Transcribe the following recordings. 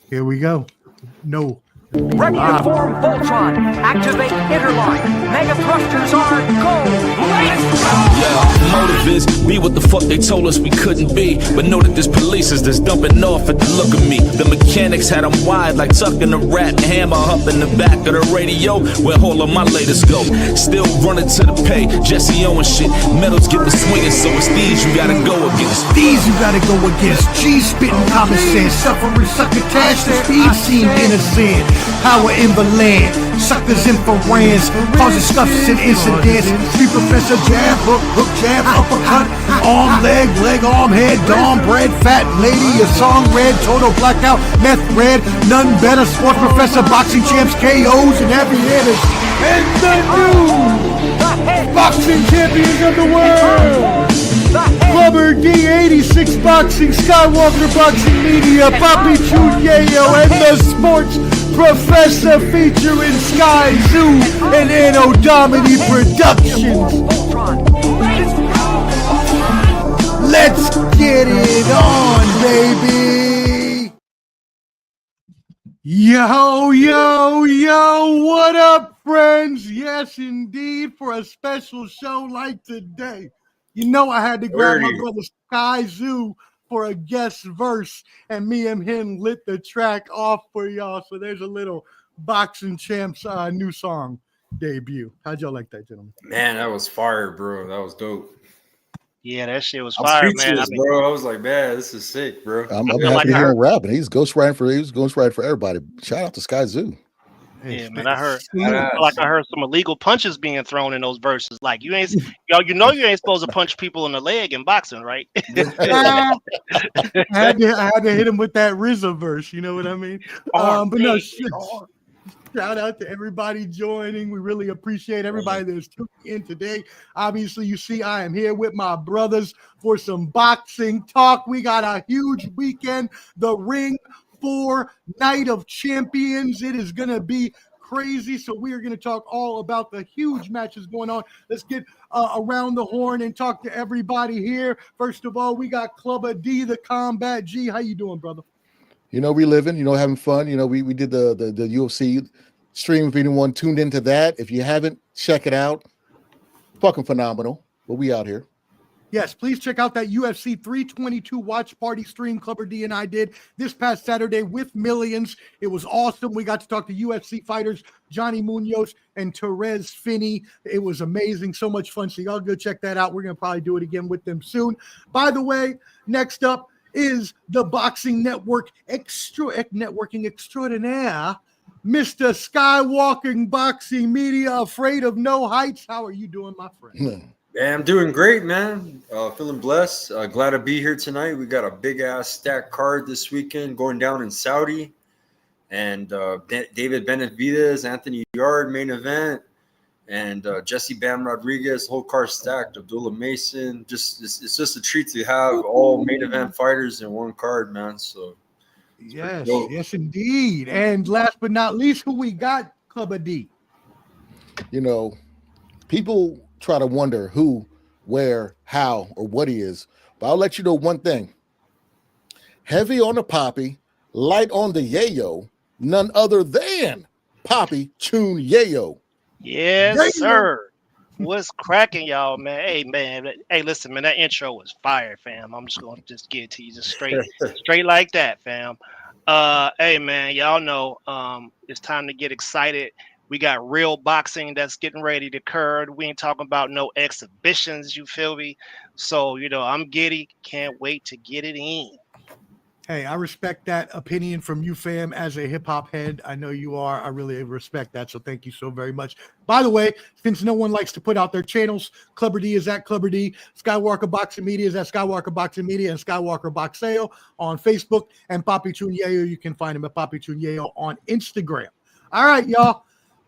Here we go. No. Ready to form Voltron. Activate interlock. Mega thrusters are go. Let's go! Yeah, motive is be what the fuck they told us we couldn't be. But know that there's police that's dumping off at the look of me. The mechanics had them wide like tucking a rat. Hammer up in the back of the radio where all of my latest go. Still running to the pay. Jesse Owens shit. Medals get the swinging, so it's these you gotta go against. These you gotta go against. G spitting common sense. Suffering succotash. The speed seemed innocent. Power in the land. Suckers in for rans. Causing scuffs and incidents. Street professor jab, hook jab, uppercut. Arm, leg, arm, head, dom, bread, fat lady, a song red, total blackout, meth red, none better. Sports professor, boxing champs, KOs, and heavy hitters. And the new boxing champions of the world. Clubber D86 Boxing, Skywalker Boxing Media, Papi, Choon, Yayo, and the Sports Professor featuring Sky Zoo and Anno Domini Productions. Let's get it on, baby. Yo, what up, friends? Yes, indeed, for a special show like today. You know I had to grab my brother Sky Zoo for a guest verse, and me and him lit the track off for y'all. So there's a little Boxing Champs new song debut. How'd y'all like that, gentlemen? Man, that was fire, bro. That was dope. Yeah, that shit was fire, man. Bro, I was like, man, this is sick, bro. I'm happy to hear him rapping. He's ghostwriting for everybody. Shout out to Sky Zoo. Yeah, man, I heard some illegal punches being thrown in those verses. Like you ain't supposed to punch people in the leg in boxing, right? I had to hit him with that RZA verse. You know what I mean? But no, shout out to everybody joining. We really appreciate everybody that's tuning in today. Obviously, you see, I am here with my brothers for some boxing talk. We got a huge weekend. The Ring 4 Night of Champions. It is going to be crazy. So we are going to talk all about the huge matches going on. Let's get around the horn and talk to everybody here. First of all, we got Clubber D, the Combat G. How you doing, brother? You know, we living, having fun. We did the UFC stream. If anyone tuned into that, if you haven't, check it out. Fucking phenomenal. But we out here. Yes, please check out that UFC 322 watch party stream Clubber D and I did this past Saturday with millions. It was awesome. We got to talk to UFC fighters Johnny Munoz and Therese Finney. It was amazing. So much fun. So y'all go check that out. We're going to probably do it again with them soon. By the way, next up is the Boxing Network networking extraordinaire, Mr. Skywalker Boxing Media, afraid of no heights. How are you doing, my friend? Yeah, I'm doing great, man. Feeling blessed. Glad to be here tonight. We got a big-ass stacked card this weekend going down in Saudi. And David Benavidez, Anthony Yarde main event. And Jesse Bam Rodriguez, whole card stacked. Abdullah Mason. It's just a treat to have all main event fighters in one card, man. So yes, indeed. And last but not least, who we got, Clubber D? People try to wonder who, where, how, or what he is. But I'll let you know one thing. Heavy on the Papi, light on the Yayo, none other than Papi Choon Yayo. Yes, Yayo. Sir. What's cracking, y'all, man? Hey, man. Hey, listen, man, that intro was fire, fam. I'm just going to get it to you just straight like that, fam. Hey, man, y'all know it's time to get excited. We got real boxing that's getting ready to occur. We ain't talking about no exhibitions, you feel me? So, I'm giddy. Can't wait to get it in. Hey, I respect that opinion from you, fam, as a hip-hop head. I know you are. I really respect that, so thank you so very much. By the way, since no one likes to put out their channels, Clubber D is at Clubber D, Skywalker Boxing Media is at Skywalker Boxing Media, and Skywalker Boxeo on Facebook, and Papi Choon Yayo, you can find him at Papi Choon Yayo on Instagram. All right, y'all.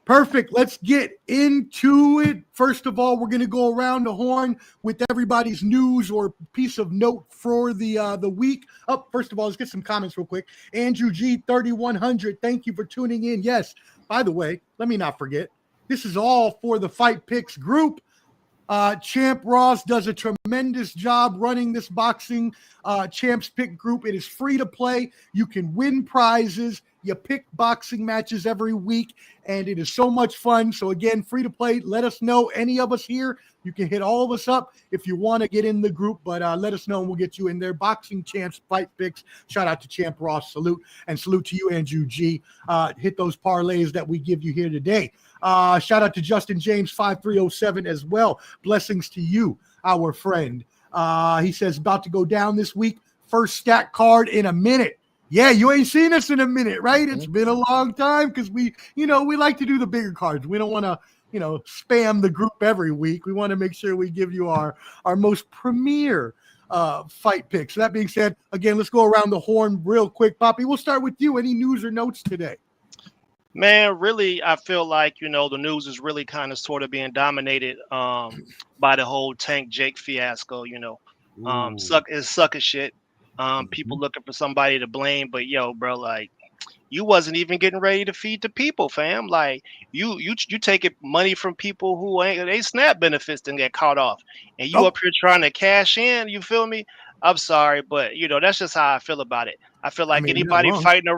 Perfect. Let's get into it. First of all, we're going to go around the horn with everybody's news or piece of note for the week. First of all, let's get some comments real quick. Andrew G 3100, thank you for tuning in. Yes, by the way, let me not forget, this is all for the Fight Picks group. Champ Ross does a tremendous job running this boxing champs pick group. It is free to play. You can win prizes. You pick boxing matches every week, and it is so much fun. So again, free to play. Let us know, any of us here. You can hit all of us up if you want to get in the group, but let us know and we'll get you in there. Boxing Champs Fight Picks. Shout out to Champ Ross. Salute, and salute to you, Andrew G. Hit those parlays that we give you here today. Shout out to Justin James 5307 as well. Blessings to you, our friend. He says about to go down this week. First stack card in a minute. Yeah, you ain't seen us in a minute, right? It's been a long time because we like to do the bigger cards. We don't want to, spam the group every week. We want to make sure we give you our most premier fight picks. So that being said, again, let's go around the horn real quick. Papi, we'll start with you. Any news or notes today? Man, really, I feel like, the news is really kind of sort of being dominated by the whole Tank Jake fiasco, sucker shit. People looking for somebody to blame, but yo, bro, like, you wasn't even getting ready to feed the people, fam. Like, you taking money from people who they SNAP benefits and get caught off, and you up here trying to cash in. You feel me? I'm sorry, but that's just how I feel about it. I feel like anybody fighting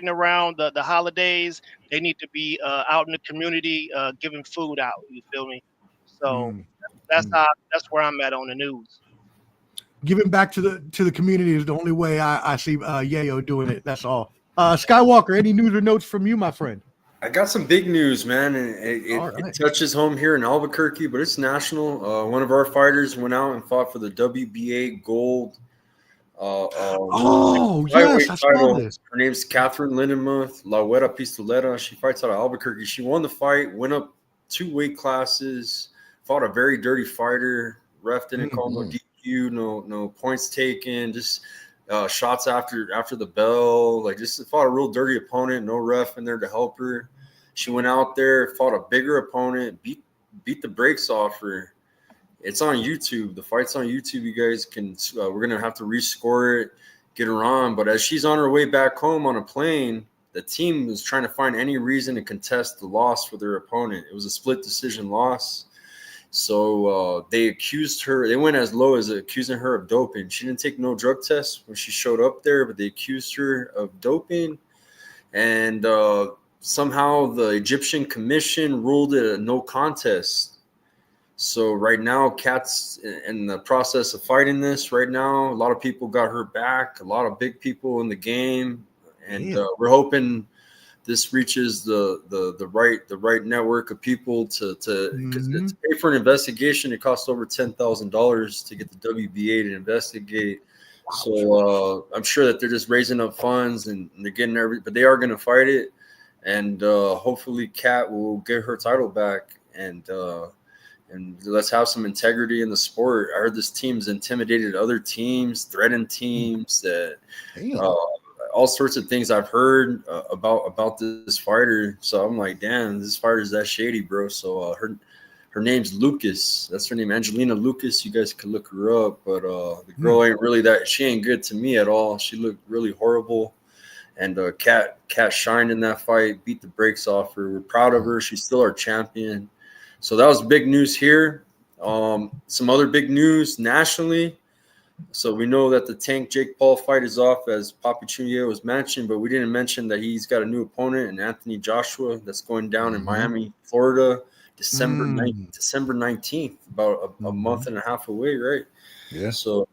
around the holidays, they need to be out in the community giving food out. You feel me? So that's where I'm at on the news. Giving back to the community is the only way I see Yayo doing it. That's all. Skywalker, any news or notes from you, my friend? I got some big news, man, and it touches home here in Albuquerque, but it's national. One of our fighters went out and fought for the WBA gold. Yes, I saw this. Her name's Catherine Lindemuth, La Huera Pistolera. She fights out of Albuquerque. She won the fight, went up 2 weight classes, fought a very dirty fighter. Ref didn't call no DQ, no points taken, just shots after the bell. Like, just fought a real dirty opponent. No ref in there to help her. She went out there, fought a bigger opponent, beat the brakes off her. It's on YouTube. The fight's on YouTube. You guys can. We're gonna have to rescore it, get her on. But as she's on her way back home on a plane, the team was trying to find any reason to contest the loss for their opponent. It was a split decision loss. So they accused her. They went as low as accusing her of doping. She didn't take no drug tests when she showed up there, but they accused her of doping. And somehow the Egyptian commission ruled it a no contest. So right now, Kat's in the process of fighting this right now. A lot of people got her back, a lot of big people in the game. And we're hoping this reaches the right network of people to pay for an investigation. It costs over $10,000 to get the WBA to investigate. Wow. So I'm sure that they're just raising up funds and they're getting but they are going to fight it. And hopefully Kat will get her title back and let's have some integrity in the sport. I heard this team's intimidated other teams, threatened teams, that all sorts of things I've heard about this fighter. So I'm like, damn, this fighter's that shady, bro. So her name's Lucas. That's her name, Angelina Lucas. You guys can look her up. But the girl ain't really she ain't good to me at all. She looked really horrible. And Kat shined in that fight, beat the brakes off her. We're proud of her. She's still our champion. So that was big news here. Some other big news nationally. So we know that the Tank Jake Paul fight is off, as Papi Choon was mentioned, but we didn't mention that he's got a new opponent in Anthony Joshua that's going down in Miami, Florida, December 19th, about a month and a half away, right? Yeah. So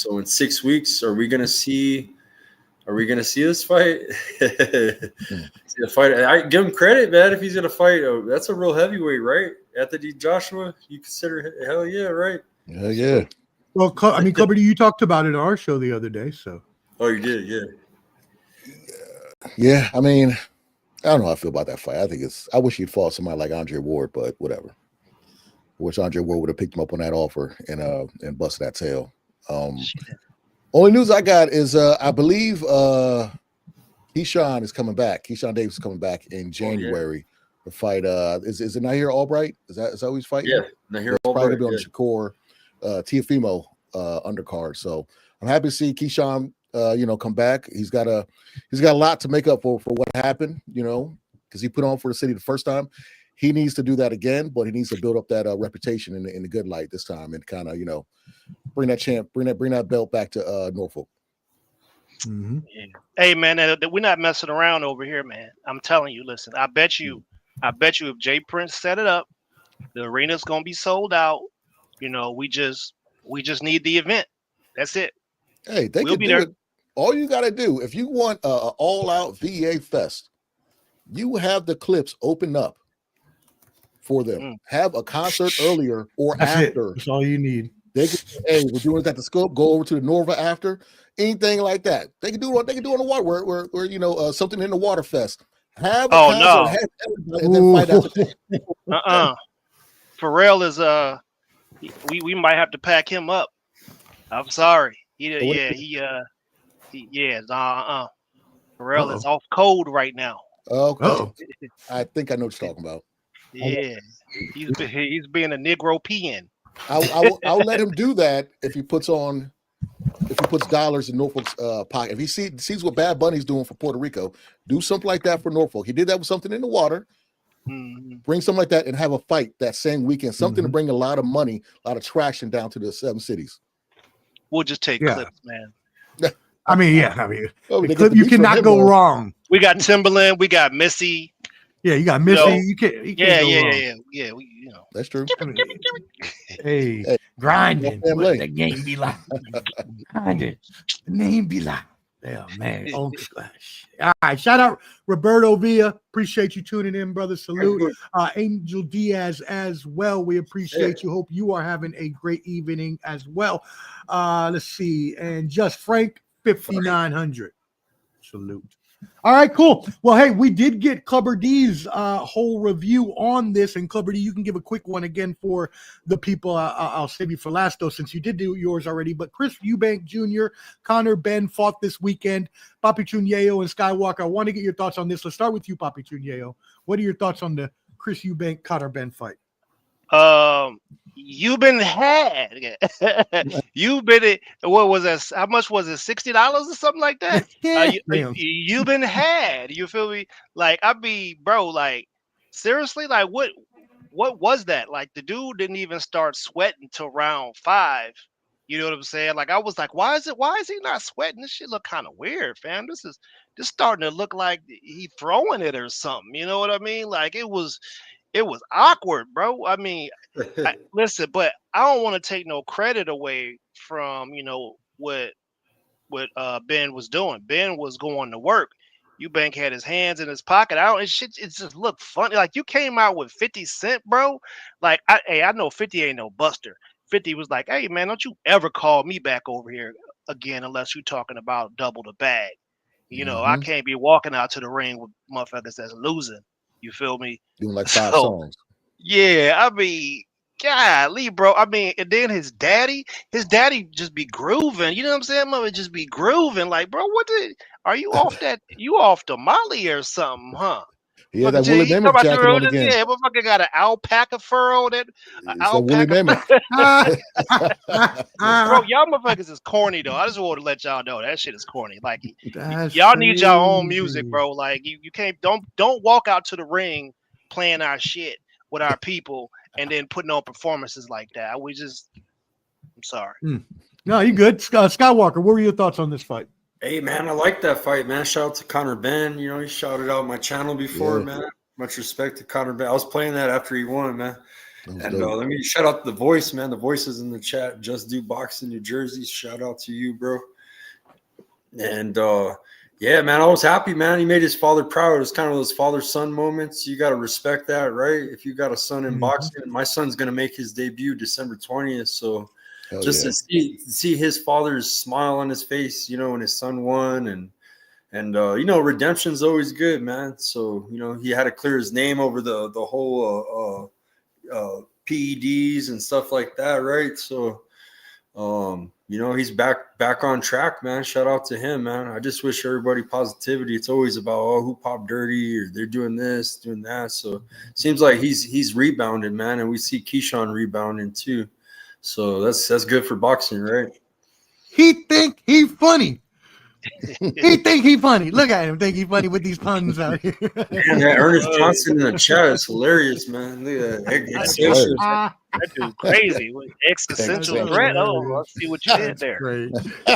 in 6 weeks, are we gonna see this fight? The fight. I give him credit, man. If he's gonna fight, that's a real heavyweight, right? Anthony Joshua, you consider? Hell yeah, right? Hell yeah. Well, I mean, Clubber, you talked about it on our show the other day, so. Oh, you did, yeah. Yeah, I mean, I don't know how I feel about that fight. I wish he'd fought somebody like Andre Ward, but whatever. I wish Andre Ward would have picked him up on that offer and busted that tail. Only news I got is I believe Keyshawn is coming back. Keyshawn Davis is coming back in January to fight. Is it Nahir Albright? Is that who he's fighting? Yeah, Nahir Albright. Probably gonna be on the Shakur Teofimo undercard. So I'm happy to see Keyshawn come back. He's got a lot to make up for what happened, because he put on for the city the first time. he needs to do that again, but he needs to build up that reputation in the good light this time and kind of, bring that belt back to Norfolk. Yeah. Hey man, we're not messing around over here, man. I'm telling you, listen, I bet you if Jay Prince set it up, the arena's gonna be sold out. We just need the event. That's it. Hey, we'll be there. All you got to do, if you want an all-out VA fest, you have the clips open up for them. Have a concert earlier or after. That's all you need. They can, hey, we're doing it at the Scope. Go over to the Norva after. Anything like that. They can do it. They can do it on the water. Where something in the water fest. Have a concert, have everybody, and then fight after. Pharrell is we might have to pack him up. I'm sorry. Pharrell is off code right now. Okay. I think I know what you're talking about. Yeah, he's being a Negro peeing. I'll let him do that if he puts dollars in Norfolk's pocket. If he sees what Bad Bunny's doing for Puerto Rico, do something like that for Norfolk. He did that with something in the water. Bring something like that and have a fight that same weekend. Something to bring a lot of money, a lot of traction down to the 7 cities. We'll just take clips, man. You cannot go wrong. We got Timberland. We got Missy. Yeah, you got Missy. You can't Yeah. That's true. Hey, grinding. The game be like grinding. The name be like. Yeah, man. Oh, gosh. All right. Shout out Roberto Villa. Appreciate you tuning in, brother. Salute. Angel Diaz as well. We appreciate you. Hope you are having a great evening as well. Let's see. And just Frank 5900. Salute. All right, cool. Well, hey, we did get Clubber D's whole review on this, and Clubber D, you can give a quick one again for the people. I'll save you for last, though, since you did do yours already. But Chris Eubank Jr., Connor Ben fought this weekend. Papi, Choon, Yayo, and Skywalker. I want to get your thoughts on this. Let's start with you, Papi, Choon, Yayo. What are your thoughts on the Chris Eubank, Connor Ben fight? You've been had. You've been. What was that? How much was it? $60 or something like that? You've been had. You feel me? Like, bro. Like, seriously. Like, what was that? Like, the dude didn't even start sweating till round 5. You know what I'm saying? Like, I was like, why is he not sweating? This shit look kind of weird, fam. This starting to look like he throwing it or something. You know what I mean? Like, it was awkward, bro. I mean, listen, but I don't want to take no credit away from, what Ben was doing. Ben was going to work. Eubank had his hands in his pocket. It just looked funny. Like, you came out with 50 Cent, bro. Like, I know 50 ain't no buster. 50 was like, hey, man, don't you ever call me back over here again unless you're talking about double the bag. I can't be walking out to the ring with motherfuckers that's losing. You feel me? Doing like 5 songs. Yeah, I mean, golly, bro. I mean, and then his daddy just be grooving. You know what I'm saying? Mother just be grooving. Like, bro, are you off that? You off the Molly or something, huh? Yeah, that Willie Namath jacket on again. Yeah, motherfucker got an alpaca fur on it. Willie Namath. Bro, y'all motherfuckers is corny though. I just want to let y'all know that shit is corny. Like, y'all need your own music, bro. Like, you can't don't walk out to the ring playing our shit with our people and then putting on performances like that. I'm sorry. No, you good. Skywalker, what were your thoughts on this fight? Hey, man, I like that fight, man. Shout out to Connor Ben. He shouted out my channel before, man. Much respect to Connor Ben. I was playing that after he won, man. And let me shout out The Voice, man. The Voice is in the chat. Just Do Boxing, New Jersey. Shout out to you, bro. And, yeah, man, I was happy, man. He made his father proud. It was kind of those father-son moments. You got to respect that, right? If you got a son in boxing, my son's going to make his debut December 20th, so – to see his father's smile on his face, when his son won, and redemption's always good, man. So he had to clear his name over the whole PEDs and stuff like that, right? So he's back on track, man. Shout out to him, man. I just wish everybody positivity. It's always about who popped dirty or they're doing this, doing that. So it seems like he's rebounded, man, and we see Keyshawn rebounding too. So that's good for boxing, right? He think he funny. He think he funny. Look at him, think he funny with these puns out here. Man, that Ernest Johnson in the chat is hilarious, man. Look at that. That dude's crazy. With existential That's threat. hilarious. Oh, let's see what you did That's there. great.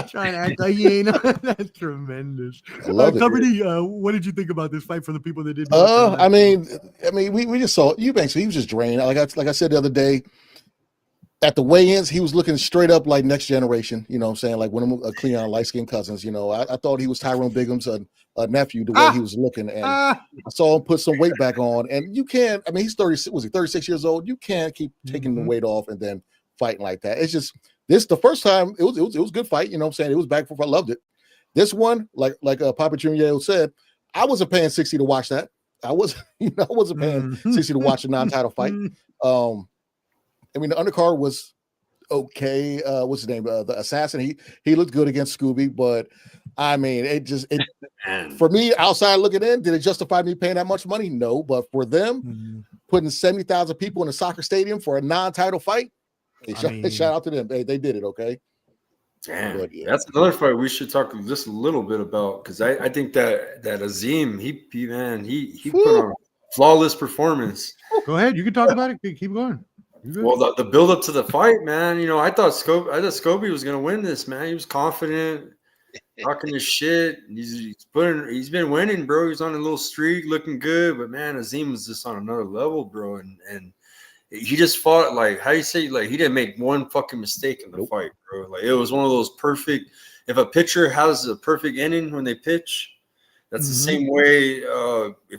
Trying to act like he ain't. That's tremendous. I love it. Company, what did you think about this fight for the people that didn't? I mean, we just saw Eubanks. He was just drained. Like I said the other day, at the weigh-ins, he was looking straight up like next generation. You know what I'm saying? Like one of them, Cleon light-skinned cousins. You know, I thought he was Tyrone Bigum's nephew, the way he was looking. And I saw him put some weight back on. And you can't, I mean, he's 36 years old. You can't keep taking the weight off and then fighting like that. It's just, the first time, it was a good fight. You know what I'm saying? It was back and forth. I loved it. This one, like Papi Jr. said, I wasn't paying $60 to watch that. I wasn't paying $60 to watch a non-title fight. I mean, the undercard was okay. What's his name? The assassin. He looked good against Scooby, but I mean, for me, outside looking in, did it justify me paying that much money? No, but for them, putting 70,000 people in a soccer stadium for a non-title fight, shout out to them. They did it. Okay. Damn, but, yeah. That's another fight we should talk just a little bit about, because I think that Azim, he put on a flawless performance. Go ahead, you can talk about it. Keep going. Well, the build up to the fight, man. You know, I thought Scobie was gonna win this, man. He was confident, talking his shit. He's been winning, bro. He's on a little streak, looking good. But man, Azim was just on another level, bro. And he just fought like, how you say, like he didn't make one fucking mistake in the fight, bro. Like it was one of those perfect. If a pitcher has a perfect inning when they pitch, that's the same way.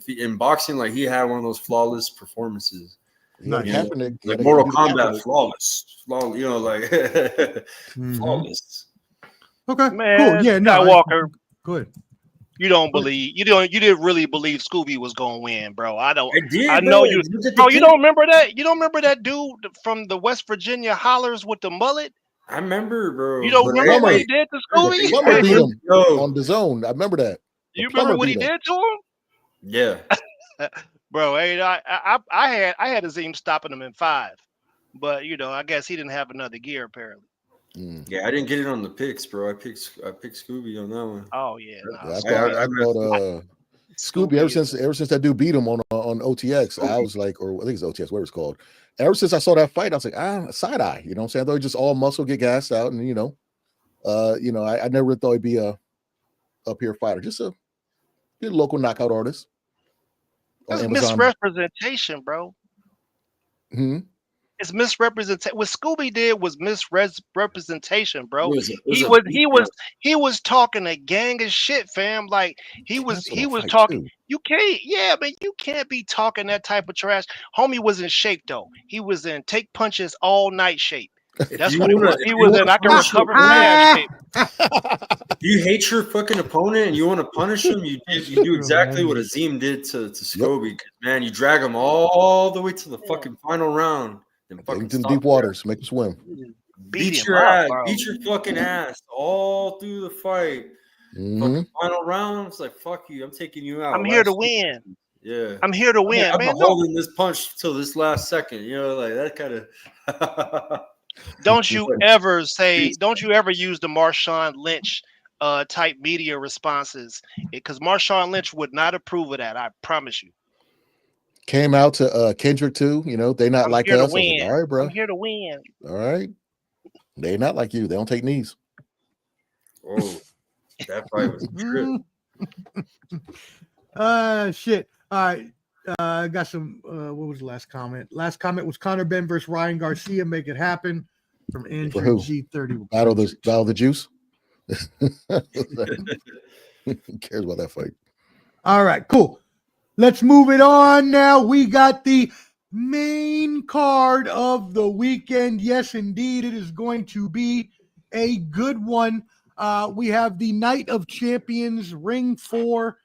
In boxing, like he had one of those flawless performances. Like Mortal Kombat, flawless. You know, like flawless. Okay, Man, cool. Yeah, no, Skywalker. Good. You didn't really believe Scooby was gonna win, bro. I did, I know you. Bro, you don't remember that? You don't remember that dude from the West Virginia hollers with the mullet? I remember, bro. You don't remember what he did to Scooby? Plumber beat him on the zone. I remember that. You remember what he did to him? Yeah. Bro, I had Azim stopping him in 5, but you know, I guess he didn't have another gear apparently. Yeah, I didn't get it on the picks, bro. I picked Scooby on that one. Oh yeah, I thought Scooby ever since that dude beat him on OTX. I was like, or I think it's OTX, whatever it's called. Ever since I saw that fight, I was like, side eye. You know what I'm saying? I thought he just all muscle, get gassed out, and I never thought he'd be a up here fighter, just a local knockout artist. It's misrepresentation, bro. It's misrepresentation. What Scooby did was misrepresentation, bro. He was talking a gang of shit, fam. Like he was talking. You can't be talking that type of trash. Homie was in shape though. He was in take punches all night shape. That's what it was. He was in I can recover from that shape. You hate your fucking opponent and you want to punish him, you do exactly what Azim did to Scobie. Man, you drag him all the way to the fucking final round. Take him to the deep waters, make him swim. Beat your ass, beat your fucking ass all through the fight. Fucking final round, it's like, fuck you, I'm taking you out. I'm here to win. Yeah, I'm here to win. I'm holding this punch till this last second. You know, like that kind of. Don't you ever use the Marshawn Lynch type media responses, because Marshawn Lynch would not approve of that. I promise you. Came out to Kendrick too. You know, they not like us. Like, all right, bro. I'm here to win. All right. They not like you. They don't take knees. Oh, that fight was true. Shit. All right. I got some. What was the last comment? Last comment was Conor Benn versus Ryan Garcia. Make it happen from Andrew G30. Battle the juice. Who cares about that fight? All right, cool. Let's move it on now. We got the main card of the weekend. Yes, indeed, it is going to be a good one. We have the Night of Champions Ring 4.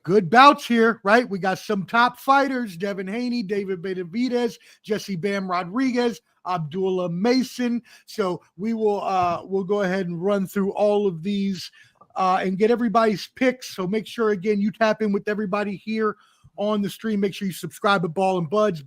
Good bouts here, right? We got some top fighters: Devin Haney, David Benavidez, Jesse Bam Rodriguez, Abdullah Mason. So we will we'll go ahead and run through all of these and get everybody's picks. So make sure, again, you tap in with everybody here on the stream. Make sure you subscribe to Ball and Buds,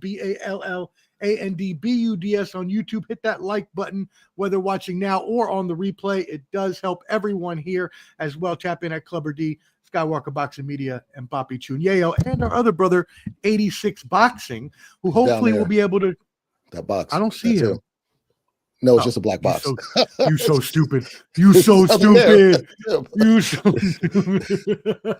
ANDBUDS on YouTube. Hit that like button, whether watching now or on the replay. It does help everyone here as well. Tap in at Clubber D, Skywalker Boxing Media, and Papi, Choon, Yayo, and our other brother, 86 Boxing, who hopefully will be able to. That box. I don't see him. Him. No, it's just a black box. You so stupid. You so stupid. You so stupid.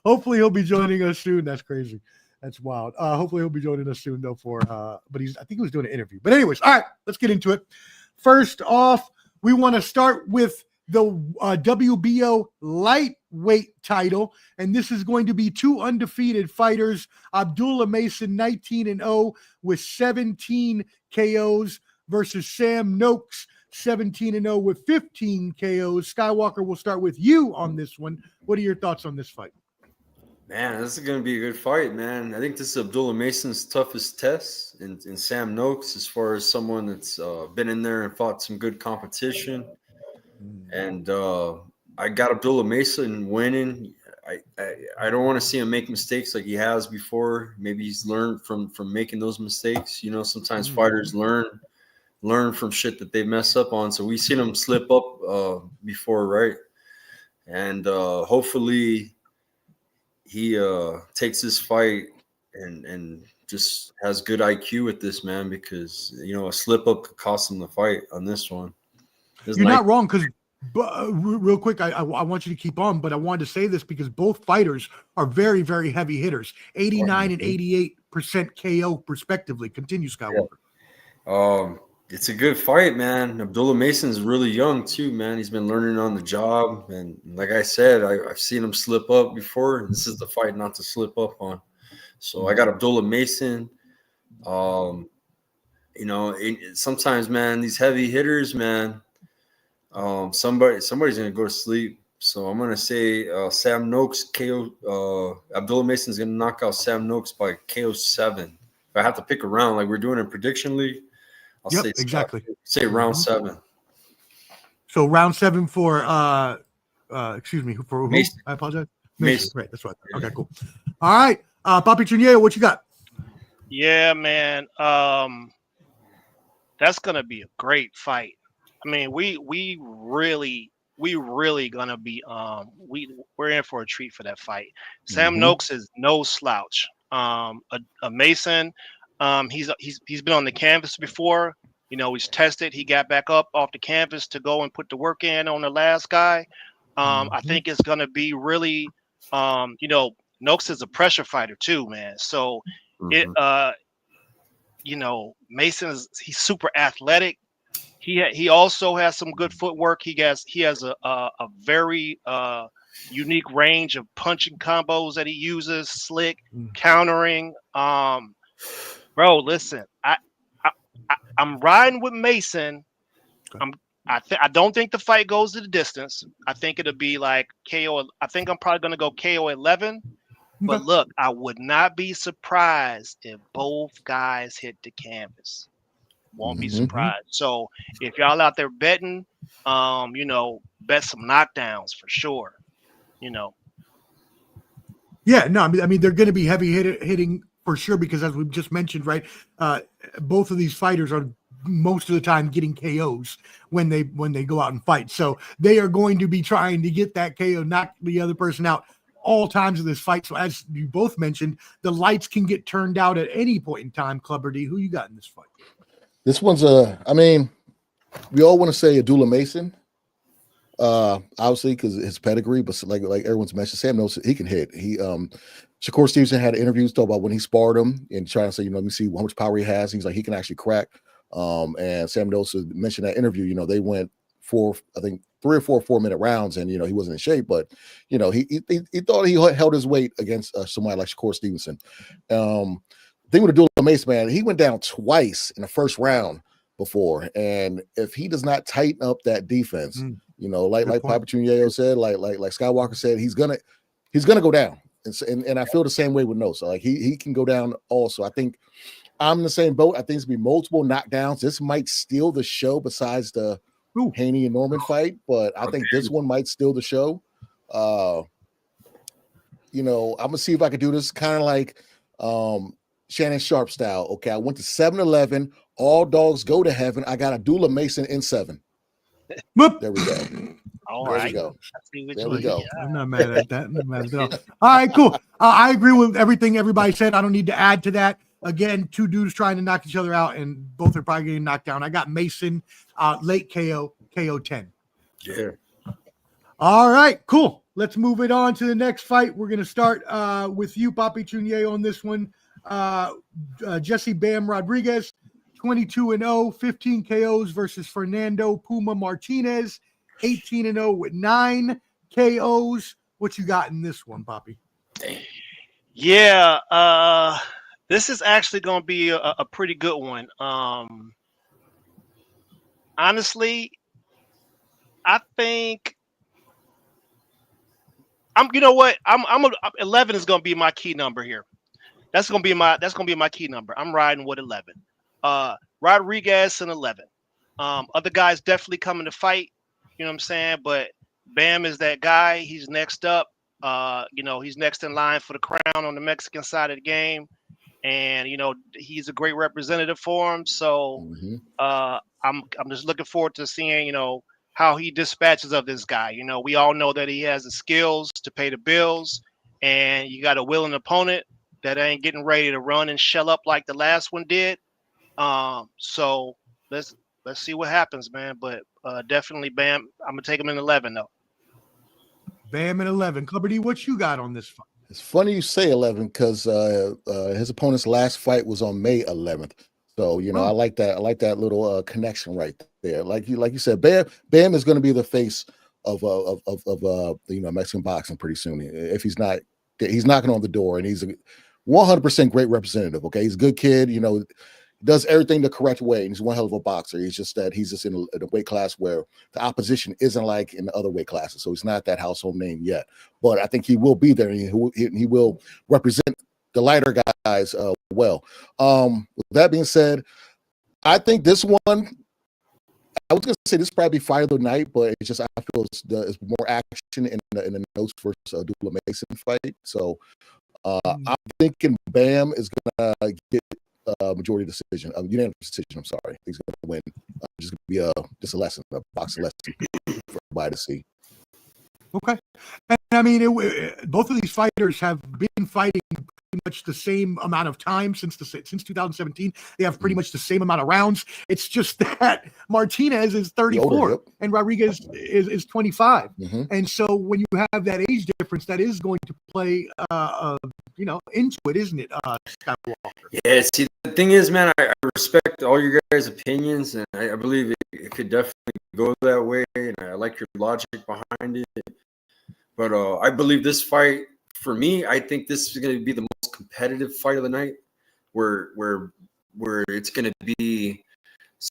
Hopefully he'll be joining us soon. That's crazy. That's wild. Hopefully he'll be joining us soon though but I think he was doing an interview. But anyways, all right, let's get into it. First off, we want to start with the WBO lightweight title, and this is going to be two undefeated fighters. Abdullah Mason, 19-0 with 17 KOs versus Sam Noakes, 17-0 with 15 KOs. Skywalker, we'll start with you on this one. What are your thoughts on this fight? Man, this is going to be a good fight, man. I think this is Abdullah Mason's toughest test, and Sam Noakes, as far as someone that's been in there and fought some good competition. And I got Abdullah Mason winning. I don't want to see him make mistakes like he has before. Maybe he's learned from making those mistakes. You know, sometimes fighters learn from shit that they mess up on. So we've seen him slip up before, right? And hopefully he takes this fight and just has good IQ with this, man, because, you know, a slip up could cost him the fight on this one. You're not wrong, because real quick, I want you to keep on, but I wanted to say this because both fighters are very, very heavy hitters, 89 and 88% KO respectively. Continue, Skywalker. Yeah. It's a good fight, man. Abdullah Mason's really young too, man. He's been learning on the job, and like I said, I've seen him slip up before. This is the fight not to slip up on. So I got Abdullah Mason. You know, sometimes, man, these heavy hitters, man. Somebody's gonna go to sleep. So I'm gonna say Sam Noakes KO. Abdullah Mason's gonna knock out Sam Noakes by KO 7. If I have to pick a round, like we're doing in prediction league, I'll say exactly. Say round 7. So round 7 for excuse me, for who? Mason. I apologize. Mason. Right, that's right. Okay, cool. All right, Papi Choon, what you got? Yeah, man. That's gonna be a great fight. I mean, we really gonna be we're in for a treat for that fight. Sam Noakes is no slouch. A Mason, he's been on the canvas before. You know, he's tested. He got back up off the canvas to go and put the work in on the last guy. I think it's gonna be really, you know, Noakes is a pressure fighter too, man. So you know, he's super athletic. He also has some good footwork. He has a very unique range of punching combos that he uses, slick countering. Bro, listen, I'm riding with Mason. I don't think the fight goes to the distance. I think it'll be like KO. I think I'm probably gonna go KO 11. But look, I would not be surprised if both guys hit the canvas. Won't be surprised. So if y'all out there betting, you know, bet some knockdowns for sure. You know. Yeah, no, I mean they're going to be heavy hitting for sure because as we just mentioned, right, both of these fighters are most of the time getting KOs when they go out and fight. So they are going to be trying to get that KO, knock the other person out all times of this fight. So as you both mentioned, the lights can get turned out at any point in time. Clubber D, who you got in this fight? This one's I mean, we all want to say Abdullah Mason, obviously because his pedigree, but like everyone's mentioned, Sam knows he can hit. Shakur Stevenson had interviews talking about when he sparred him and trying to say, you know, let me see how much power he has. He's like, he can actually crack. And Sam Noakes mentioned that interview, you know, they went 3 or 4 4-minute rounds, and you know he wasn't in shape, but you know he thought he held his weight against somebody like Shakur Stevenson. Thing with Abdullah Mason, man, he went down twice in the first round before, and if he does not tighten up that defense, you know, like Papi Choon said, like Skywalker said, he's gonna go down, and I feel the same way with Noakes. So like he can go down also. I think I'm in the same boat. I think it's gonna be multiple knockdowns. This might steal the show besides the Haney and Norman fight, but I think this one might steal the show. You know, I'm gonna see if I can do this kind of like Shannon Sharp style. Okay, I went to 7-Eleven. All dogs go to heaven. I got Abdullah Mason in 7. Whoop. There we go. All There right. we go. I see what There you we did. go. I'm not mad at that. I'm not mad at all. All right, cool. I agree with everything everybody said. I don't need to add to that. Again, 2 dudes trying to knock each other out, and both are probably getting knocked down. I got Mason, late KO 10. Yeah. All right, cool. Let's move it on to the next fight. We're going to start with you, Papi Choon on this one. Jesse Bam Rodriguez, 22-0, 15 KOs versus Fernando Puma Martinez, 18-0 with 9 KOs. What you got in this one, Papi? Yeah, this is actually going to be a pretty good one. Honestly, I think you know what? 11 is going to be my key number here. That's going to be my key number. I'm riding with 11. Rodriguez and 11. Other guys definitely coming to fight. You know what I'm saying? But Bam is that guy. He's next up. He's next in line for the crown on the Mexican side of the game. And, he's a great representative for him. So I'm just looking forward to seeing, how he dispatches of this guy. We all know that he has the skills to pay the bills, and you got a willing opponent that ain't getting ready to run and shell up like the last one did. So let's see what happens, man. But definitely Bam. I'm gonna take him in 11 though. Bam and 11. Clubber D, what you got on this fight? It's funny you say 11 because his opponent's last fight was on May 11th. So I like that. I like that little connection right there. Like you said, Bam is going to be the face of Mexican boxing pretty soon. If he's knocking on the door, and he's a 100% great representative. Okay, he's a good kid. Does everything the correct way, and he's one hell of a boxer. He's just in a weight class where the opposition isn't like in the other weight classes, so he's not that household name yet. But I think he will be there, and he will represent the lighter guys well. With that being said, I think this one, I was going to say this probably be fight of the night, but it's just I feel it's more action in the Noakes versus Abdullah Mason fight. So I'm thinking Bam is going to get majority decision, unanimous decision. I'm sorry, he's going to win. Just going to be just a lesson, a boxing lesson for everybody to see. Okay. And I mean, both of these fighters have been fighting pretty much the same amount of time since 2017. They have pretty much the same amount of rounds. It's just that Martinez is 34 older, and Rodriguez is 25. Mm-hmm. And so when you have that age difference, that is going to play, into it, isn't it, Skywalker? Yeah, see, the thing is, man, I respect all your guys' opinions, and I believe it could definitely go that way, and I like your logic behind it. But I believe this fight, for me, I think this is going to be the most competitive fight of the night, where it's going to be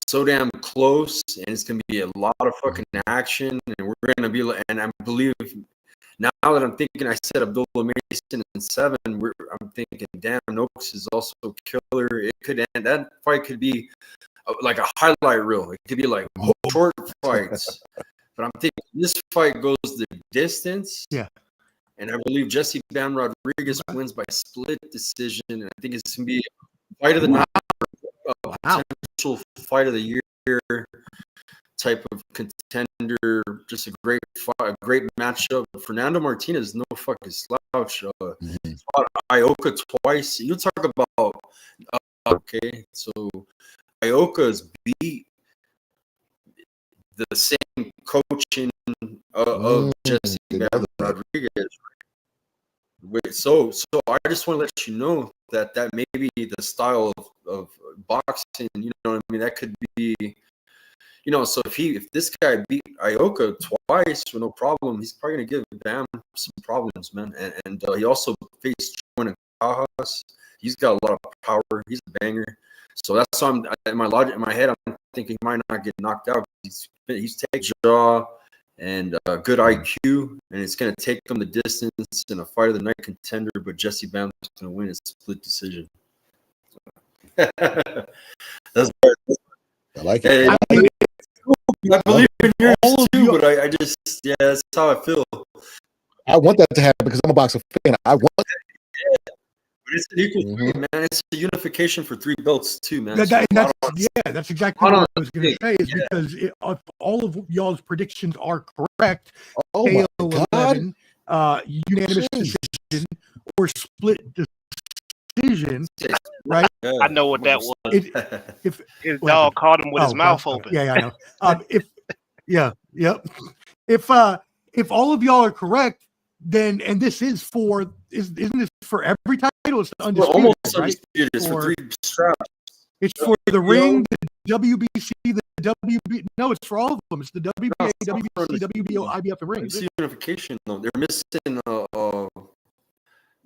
so damn close, and it's going to be a lot of fucking action, and we're going to be, and I believe now that I'm thinking, I said Abdullah Mason in 7, I'm thinking, damn, Noakes is also killer. It could end, that fight could be like a highlight reel. It could be like short fights. But I'm thinking this fight goes the distance. Yeah. And I believe Jesse Bam Rodriguez wins by split decision. And I think it's going to be a fight of the night, a potential fight of the year type of contender. Just a great fight, a great matchup. Fernando Martinez, no fucking slouch. Fought Ioka twice. You talk about, okay, so Ioka's beat the same coaching of Jesse Bam Rodriguez. So I just want to let you know that may be the style of boxing. You know what I mean? That could be, so if this guy beat Ioka twice with no problem, he's probably gonna give Bam some problems, man. And he also faced Choon and Cajas. He's got a lot of power. He's a banger. So that's why I'm in my head. I'm thinking he might not get knocked out. He's taking jaw and good IQ, and it's going to take him the distance in a fight of the night contender. But Jesse Bam's going to win a split decision. That's I like it. I believe in yours too, but I just that's how I feel. I want that to happen because I'm a boxing fan. I want. But It's an equal fight, man. It's a unification for 3 belts too, man. That's exactly what I was going to say. Is because if all of y'all's predictions are correct, KO 11, unanimous decision or split decision, right? I know what that was. If His dog caught him with his mouth open. Yeah, I know. If all of y'all are correct, then and this is for isn't this for every title? It's undisputed, almost right? undisputed. It's for 3 straps. It's for the ring, the WBC, the WB. No, it's for all of them. It's the WBA, WBC, WBO, IBF, and ring. It's unification though. They're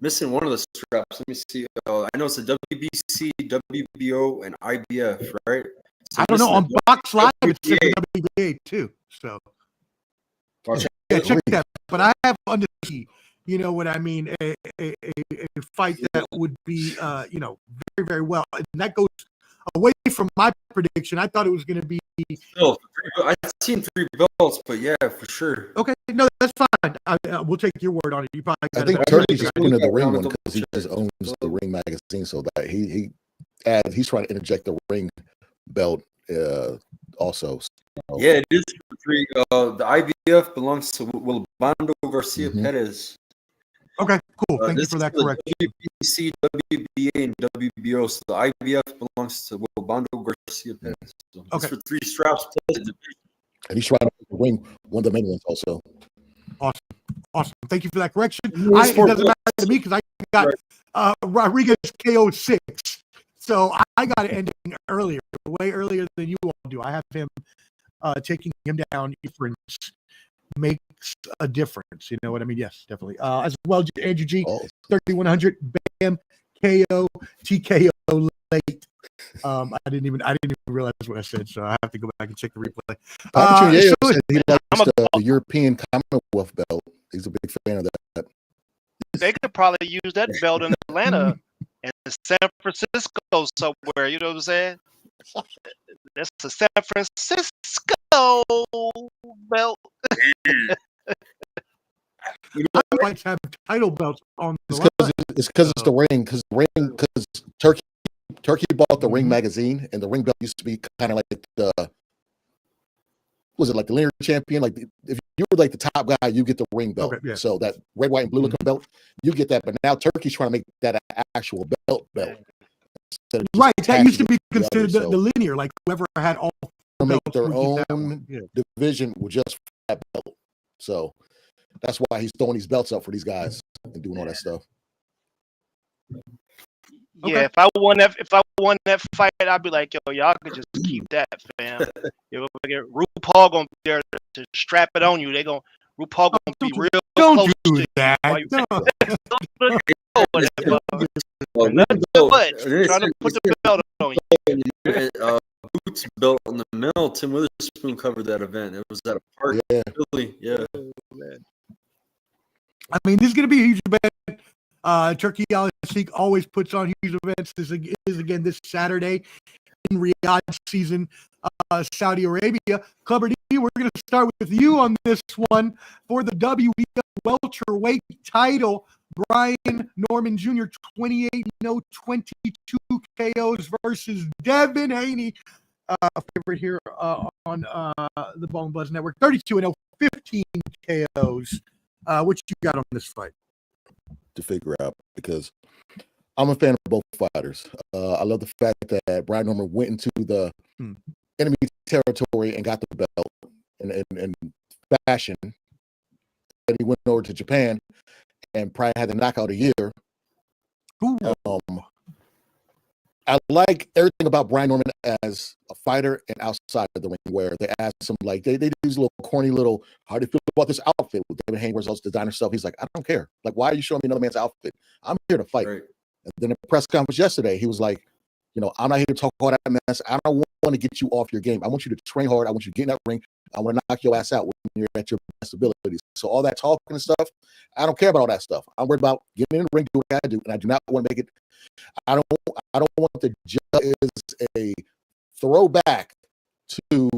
missing one of the straps. Let me see. I know it's the WBC, WBO, and IBF, right? So I don't know. On Box Live, it says the WBA too. So check that. But I have undisputed. You know what I mean? A fight that would be, very, very well. And that goes away from my prediction. I thought it was going to be. I've seen 3 belts, but yeah, for sure. Okay, no, that's fine. We'll take your word on it. You probably. I think Turkey's winning the ring one because he just owns the Ring magazine, so that he's trying to interject the ring belt also. So. Yeah, it is for 3. The IBF belongs to Wilbando Garcia Perez. Okay, cool. Thank you for that correction. WBC, WBA, and WBO. So the IBF belongs to Wilbando Garcia Perez. So it's for 3 straps plus a division. And he's trying to win one of the main ones also. Awesome. Thank you for that correction. It doesn't matter to me because I got Rodriguez KO 6. So I got it ending earlier, way earlier than you all do. I have him taking him down. Difference makes a difference. You know what I mean? Yes, definitely. As well, Andrew G, 3100, bam, KO, TKO late. I didn't even realize what I said, so I have to go back and check the replay. Yayo said he likes the European Commonwealth belt. He's a big fan of that. They could probably use that belt in Atlanta and San Francisco somewhere. You know what I'm saying? That's the San Francisco belt. I might have title belts on the line. It's because it's the ring. Because Turkey bought the Ring magazine, and the ring belt used to be kind of like the linear champion? Like if you were like the top guy, you get the ring belt. Okay, yeah. So that red, white, and blue looking belt, you get that. But now Turkey's trying to make that an actual belt. Right, that used to be considered the linear. Like whoever had all make their own division with just that belt. So that's why he's throwing these belts up for these guys and doing all that stuff. Yeah, okay. If I won that fight, I'd be like, yo, y'all could just keep that, fam. RuPaul gonna be there to strap it on you. RuPaul gonna be real don't close do to that. Trying to put the belt on you. Boots belt on the mill. Tim Witherspoon covered that event. It was at a park. Yeah. Philly. Yeah. I mean, this is gonna be a huge event. Turkey Al-Sheikh always puts on huge events. This is again this Saturday in Riyadh season, Saudi Arabia. Clubber D, we're going to start with you on this one for the WBO welterweight title. Brian Norman Jr. 28-0, 22 KOs versus Devin Haney, a favorite here on the Ball and Buzz Network. 32-0, 15 KOs. What you got on this fight? To figure out, because I'm a fan of both fighters. I love the fact that Brian Norman went into the enemy territory and got the belt in fashion. And he went over to Japan and probably had the knockout a year. I like everything about Brian Norman as a fighter and outside of the ring, where they ask him, like, they do these little corny little, how do you feel about this outfit with Devin Haney wears all this designer stuff? He's like, I don't care. Like, why are you showing me another man's outfit? I'm here to fight. Right. And then in the press conference yesterday, he was like, I'm not here to talk all that mess. I don't want to get you off your game. I want you to train hard. I want you to get in that ring. I want to knock your ass out when you're at your best abilities. So all that talking and stuff, I don't care about all that stuff. I'm worried about getting in the ring, doing what I do, and I do not want to make it. I don't want the judge is a throwback to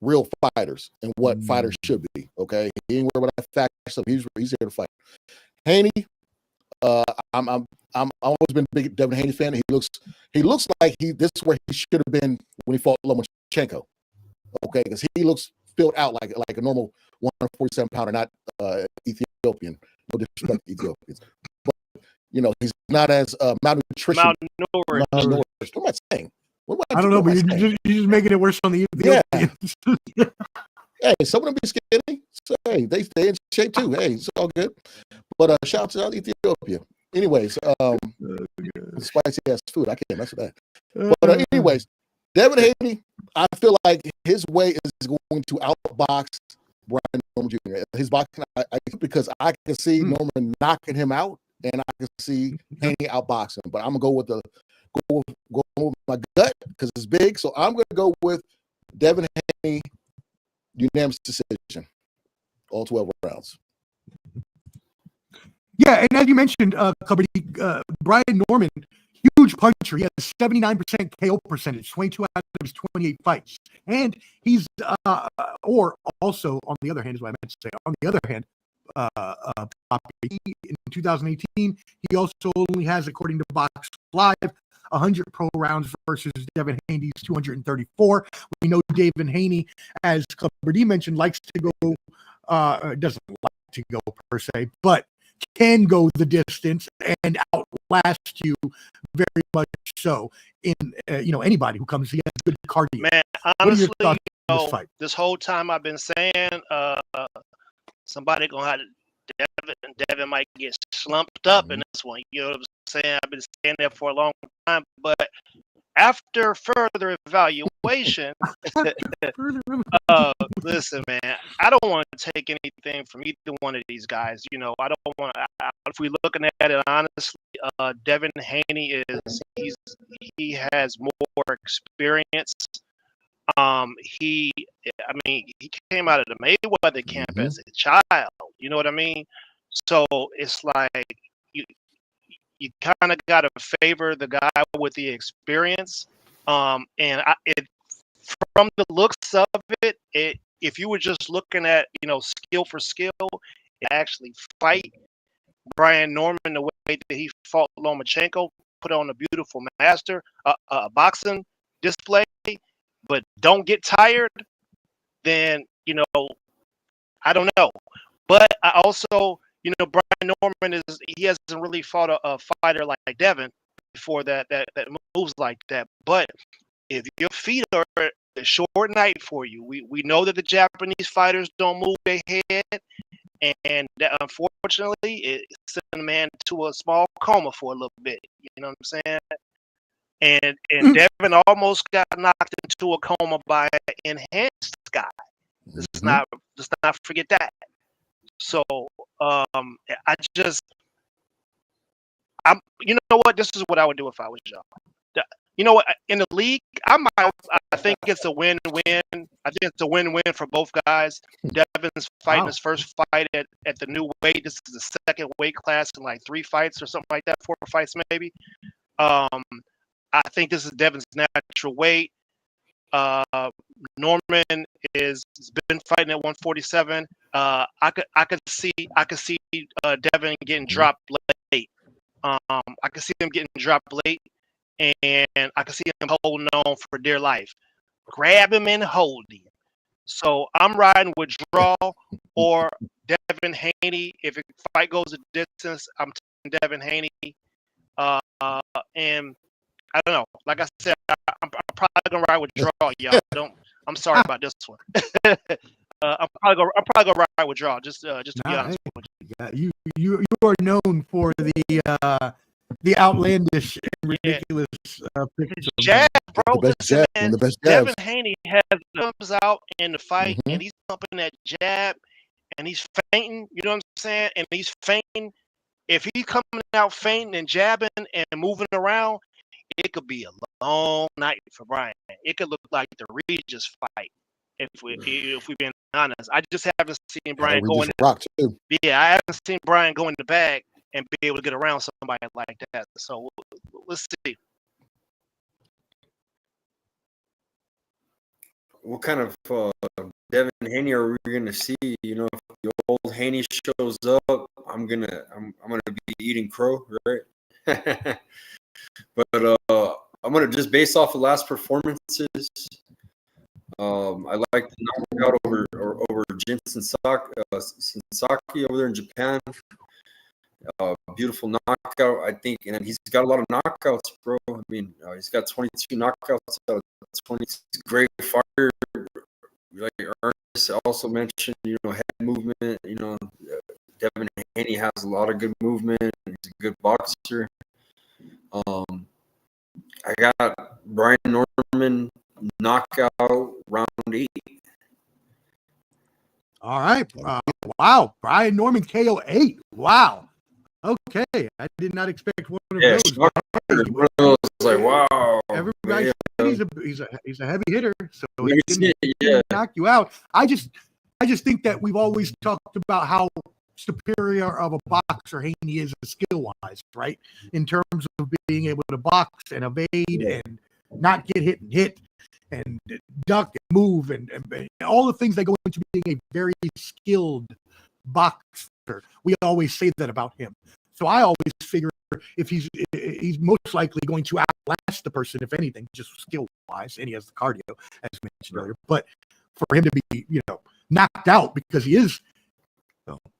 real fighters and what fighters should be. Okay, he ain't worried about that fact stuff. He's here to fight. Haney, I'm always been a big Devin Haney fan. He looks like this is where he should have been when he fought Lomachenko. Okay, because he looks filled out like a normal 147 pounder, not Ethiopian. No disrespect to Ethiopians, but he's not as malnutrition. Malnourished. What am I saying? I don't know, but you're just making it worse on the Ethiopians. Yeah. Hey, some of them be skinny. So, hey, they stay in shape too. Hey, it's all good. But shout out to Ethiopia. Anyways, spicy ass food. I can't mess with that. But anyways, Devin Haney, I feel like his way is going to outbox Brian Norman Jr. His boxing, because I can see Norman knocking him out, and I can see Haney outboxing him. But I'm gonna go with my gut because it's big. So I'm gonna go with Devin Haney, unanimous decision, all 12 rounds. Yeah, and as you mentioned, Brian Norman, huge puncher. He has a 79% KO percentage, 22 out of his 28 fights. And he's, or also, on the other hand, is what I meant to say, on the other hand, Papi, in 2018, he also only has, according to Box Live, 100 pro rounds versus Devin Haney's 234. We know Devin Haney, as Clubber D mentioned, likes to go, doesn't like to go per se, but can go the distance and outlast you very much so in anybody who comes. He has good cardio. Man, honestly, this whole time I've been saying somebody gonna have to, Devin might get slumped up in this one. You know what I'm saying? I've been saying that for a long time, but after further evaluation, listen, man, I don't want to take anything from either one of these guys. I don't want to. If we're looking at it honestly, Devin Haney he has more experience. He came out of the Mayweather camp as a child. You know what I mean? So it's like you kind of got to favor the guy with the experience. From the looks of it, if you were just looking at, skill for skill, actually fight Brian Norman the way that he fought Lomachenko, put on a beautiful boxing display, but don't get tired, then, I don't know. But I also, Brian Norman he hasn't really fought a fighter like Devin before that moves like that. But if your feet are a short night for you, we know that the Japanese fighters don't move their head, and that, unfortunately, it sent a man to a small coma for a little bit. You know what I'm saying? And Devin almost got knocked into a coma by an enhanced guy. Let's not forget that. So you know what? This is what I would do if I was y'all. You know what? In the league, I think it's a win-win. I think it's a win-win for both guys. Devin's fighting his first fight at the new weight. This is the second weight class in like 3 fights or something like that, 4 fights maybe. I think this is Devin's natural weight. Norman has been fighting at 147. I could see Devin getting dropped late. I could see him getting dropped late, and I could see him holding on for dear life. Grab him and hold him. So I'm riding with draw or Devin Haney. If the fight goes a distance, I'm taking Devin Haney. And I don't know. Like I said, I'm probably gonna ride with draw, y'all. I'm sorry about this one. I'm probably gonna ride with draw. Just to be honest with you. You are known for the outlandish and ridiculous picks. Jab, bro. The best jabs. Devin Haney comes out in the fight and he's pumping that jab and he's feinting. You know what I'm saying? And he's feinting. If he's coming out feinting and jabbing and moving around, it could be a long night for Brian. It could look like the Regis fight. If we're being honest, I just haven't seen Brian go in. Yeah, I haven't seen Brian go in the bag and be able to get around somebody like that. So let's see. What kind of Devin Haney are we going to see? If the old Haney shows up, I'm gonna be eating crow, right? But I'm gonna just based off of last performances. I like the knockout over Jin Sensaki over there in Japan. Beautiful knockout, I think, and he's got a lot of knockouts, bro. I mean, he's got 22 knockouts out of 20. Great fighter. Like Ernest also mentioned, head movement. Devin Haney has a lot of good movement. He's a good boxer. I got Brian Norman knockout round 8. All right. Wow. Brian Norman KO 8. Wow. Okay. I did not expect one of those. One of those like, wow. Everybody said he's a heavy hitter, so he didn't knock you out. I just think that we've always talked about how superior of a boxer Haney is skill-wise, right? In terms of being able to box and evade and not get hit and duck and move and all the things that go into being a very skilled boxer. We always say that about him. So I always figure if he's most likely going to outlast the person, if anything, just skill-wise, and he has the cardio, as mentioned earlier. But for him to be, knocked out because he is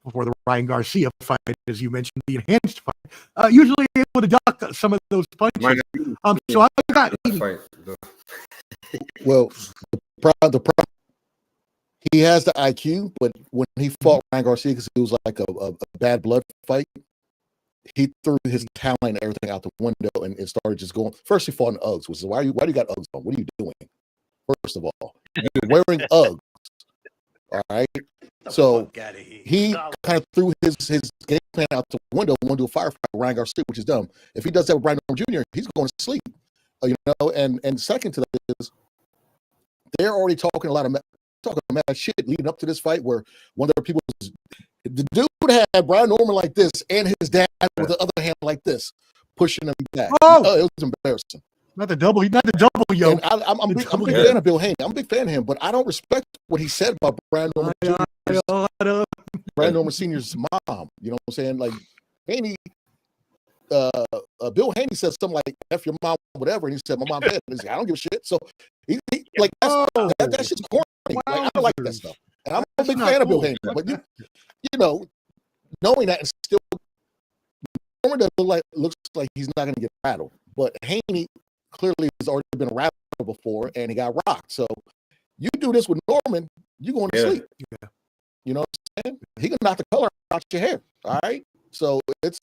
before the Ryan Garcia fight, as you mentioned, the enhanced fight, usually able to duck some of those punches. So I got well, the problem, he has the IQ, but when he fought Ryan Garcia, because it was like a bad blood fight, he threw his talent and everything out the window and started just going. First, he fought in Uggs, which is why do you got Uggs on? What are you doing? First of all, you're wearing Uggs. All right. So he kind of threw his game plan out the window and wanted to do a firefight with Ryan Garcia, which is dumb. If he does that with Brian Norman Jr., he's going to sleep. And second to that is they're already talking mad shit leading up to this fight where one of the people the dude had Brian Norman like this and his dad with the other hand like this, pushing him back. Oh, it was embarrassing. Not the double, yo. I'm a big fan of Bill Haney. I'm a big fan of him, but I don't respect what he said about Brian Norman Jr. Brian Norman Sr.'s mom. You know what I'm saying? Like Haney, Bill Haney said something like "F your mom," whatever, and he said, "My mom dead." And he said, "I don't give a shit." So he like that's just corny. Like, I don't like that stuff, and I'm a big fan of Bill Haney. But knowing that and still, Norman looks like he's not going to get rattled, but Haney clearly has already been a rapper before and he got rocked. So you do this with Norman, you're going to sleep. Yeah. You know what I'm saying? He can knock the color out your hair. All right. So that's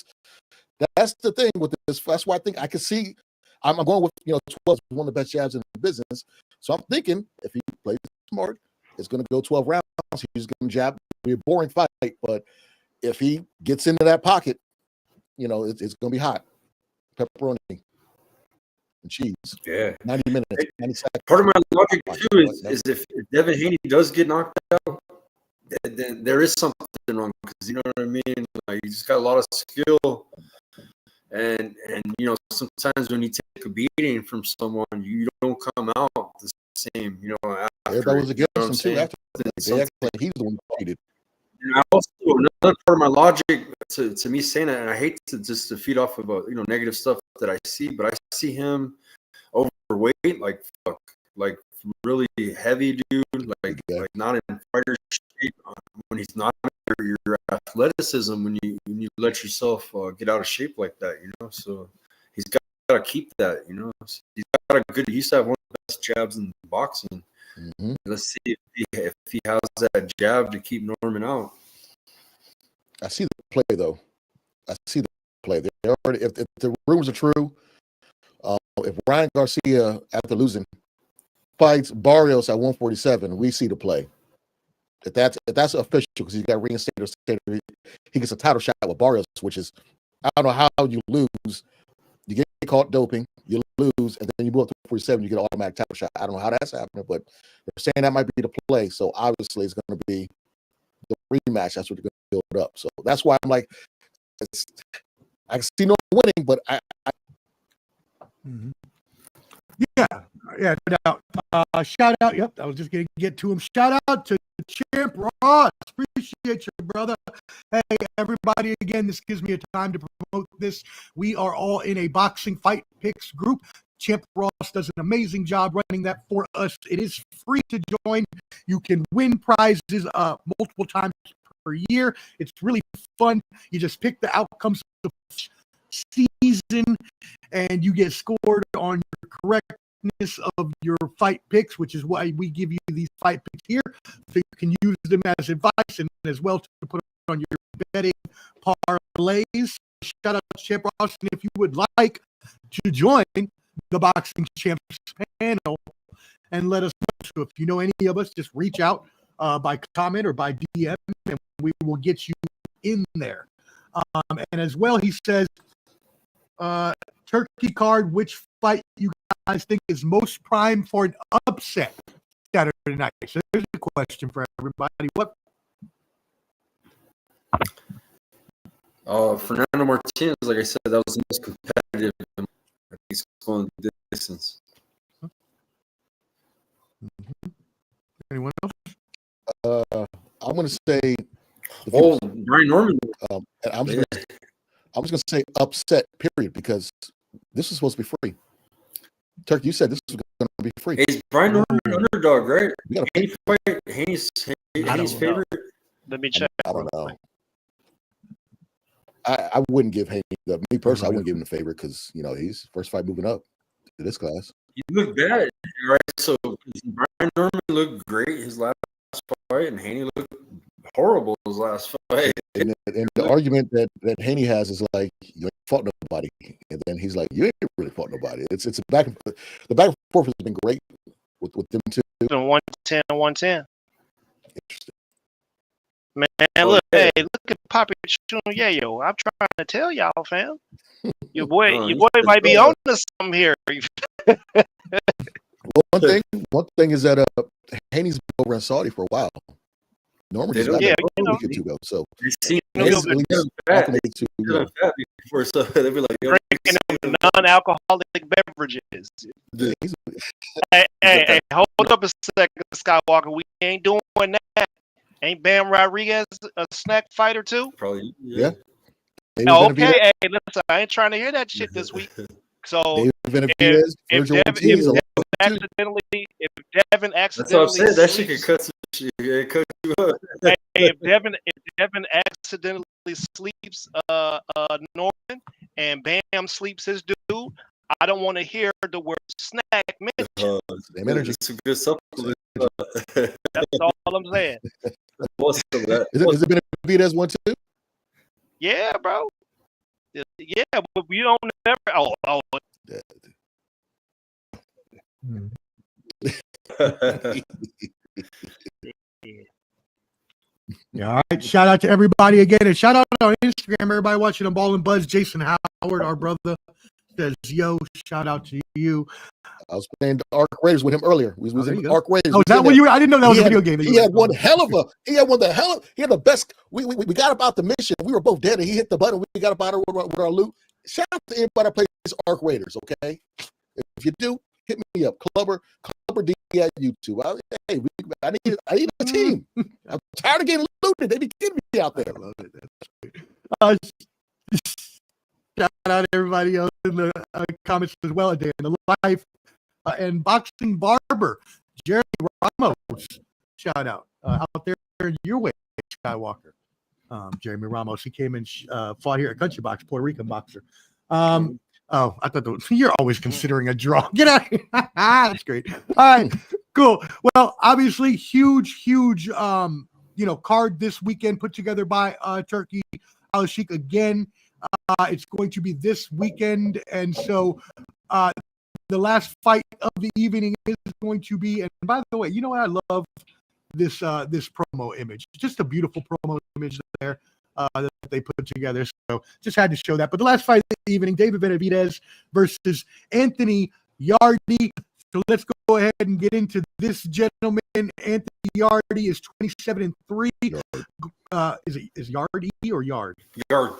the thing with this. That's why I think I can see I'm going with 12 is one of the best jabs in the business. So I'm thinking if he plays smart, it's going to go 12 rounds. He's going to jab. It'll be a boring fight, but if he gets into that pocket, it's going to be hot. Pepperoni and cheese. Yeah. 90 minutes, 90 seconds. Part of my logic too is if Devin Haney does get knocked out, then there is something wrong, because you know what I mean? Like, he's got a lot of skill. And sometimes when you take a beating from someone, you don't come out the same, after. Everybody was against him too after. They act like he's the one who cheated. And I also, another part of my logic to me saying that, and I hate to feed off of negative stuff that I see, but I see him overweight, like really heavy dude, like not in fighter shape. When he's not your athleticism, when you let yourself get out of shape like that, So he's got to keep that, So he's got a good. He used to have one of the best jabs in boxing. Mm-hmm. Let's see if he has that jab to keep Norman out. I see the play though. I see the play. They already, if the rumors are true, if Ryan Garcia after losing fights Barrios at 147, we see the play. If that's official, because he got reinstated, he gets a title shot with Barrios, which is, I don't know how you lose. You get caught doping, you lose, and then you move up to 47, you get an automatic title shot. I don't know how that's happening, but they're saying that might be the play. So obviously it's going to be the rematch. That's what they're going to build up. So that's why I'm like, I can see no winning, but I mm-hmm. Yeah, no doubt. Shout out. Yep, I was just going to get to him. Shout out to Champ Ross. Appreciate Appreciate you, brother. Hey, everybody, again, this gives me a time to promote this. We are all in a boxing fight picks group. Champ Ross does an amazing job running that for us. It is free to join. You can win prizes multiple times per year. It's really fun. You just pick the outcomes of the season, and you get scored on your correctness of your fight picks, which is why we give you these fight picks here, so you can use them as advice and as well to put on your betting parlays. Shout out to Champ Ross, and if you would like to join the Boxing Champs panel and let us know. So if you know any of us, just reach out by comment or by DM, and we will get you in there. And as well, he says, Turkey card, which fight you guys think is most prime for an upset Saturday night? So there's a question for everybody. What? Fernando Martinez, like I said, that was the most competitive. I think he's going the distance. Mm-hmm. Anyone else? I'm going to say. Brian Norman. I'm just going to say upset, period, because this is supposed to be free. Turkey, you said this was going to be free. Hey, is Brian Norman an underdog, right? Haney's favorite? Let me check. I don't know. I wouldn't give Haney me personally. I wouldn't give him the favorite because he's first fight moving up to this class. He looked bad, right? So Brian Norman looked great his last fight, and Haney looked horrible his last fight. And the argument that Haney has is like, you ain't fought nobody, and then he's like, you ain't really fought nobody. It's a back and forth. The back and forth has been great with them two. 110. Interesting. Man, look at Papi, Choon, Yayo. I'm trying to tell y'all, fam. Your boy might be on to something here. One thing is that Haney's been over in Saudi for a while. Normally, he's got a week or two ago. So he's before, so they'll be like, drinking non-alcoholic beverages. Hey, hold up a second, Skywalker. We ain't doing that. Ain't Bam Rodriguez a snack fighter too? Probably, yeah. Okay, hey, listen, I ain't trying to hear that shit this week. So if Devin accidentally, that's what I'm saying. That shit could cut you up. Hey, if Devin accidentally sleeps Norman and Bam sleeps his dude, I don't want to hear the word snack mentioned. It's a good supplement. That's all I'm saying. Is it Benavidez one too? Yeah, bro. Yeah, but we don't never. Yeah, all right. Shout out to everybody again, and shout out on Instagram, everybody watching on Ball and Buzz. Jason Howard, our brother, says, "Yo, shout out to you." I was playing the Arc Raiders with him earlier. We was in Arc Raiders. Oh, is that what you? I didn't know that was a video game. He had the best. We got about the mission. We were both dead, and he hit the button. We got about it with our loot. Shout out to anybody that plays Arc Raiders. Okay, if you do, hit me up. Clubber D at YouTube. I need a team. I'm tired of getting looted. They be kidding me out there. I love it. That's great. Shout out to everybody else in the comments as well. Dan, the life and boxing barber, Jeremy Ramos. Shout out out there in your way, Skywalker. Jeremy Ramos. He came and fought here at Country Box, Puerto Rican boxer. I thought you're always considering a draw. Get out of here. That's great. All right, cool. Well, obviously, huge, card this weekend put together by Turkey Al-Sheikh again. It's going to be this weekend, and so the last fight of the evening is going to be. And by the way, you know what? I love this promo image. Just a beautiful promo image there that they put together. So just had to show that. But the last fight of the evening, David Benavidez versus Anthony Yarde. So let's go ahead and get into this gentleman. Anthony Yarde is 27-3. Is Yarde or Yard? Yard.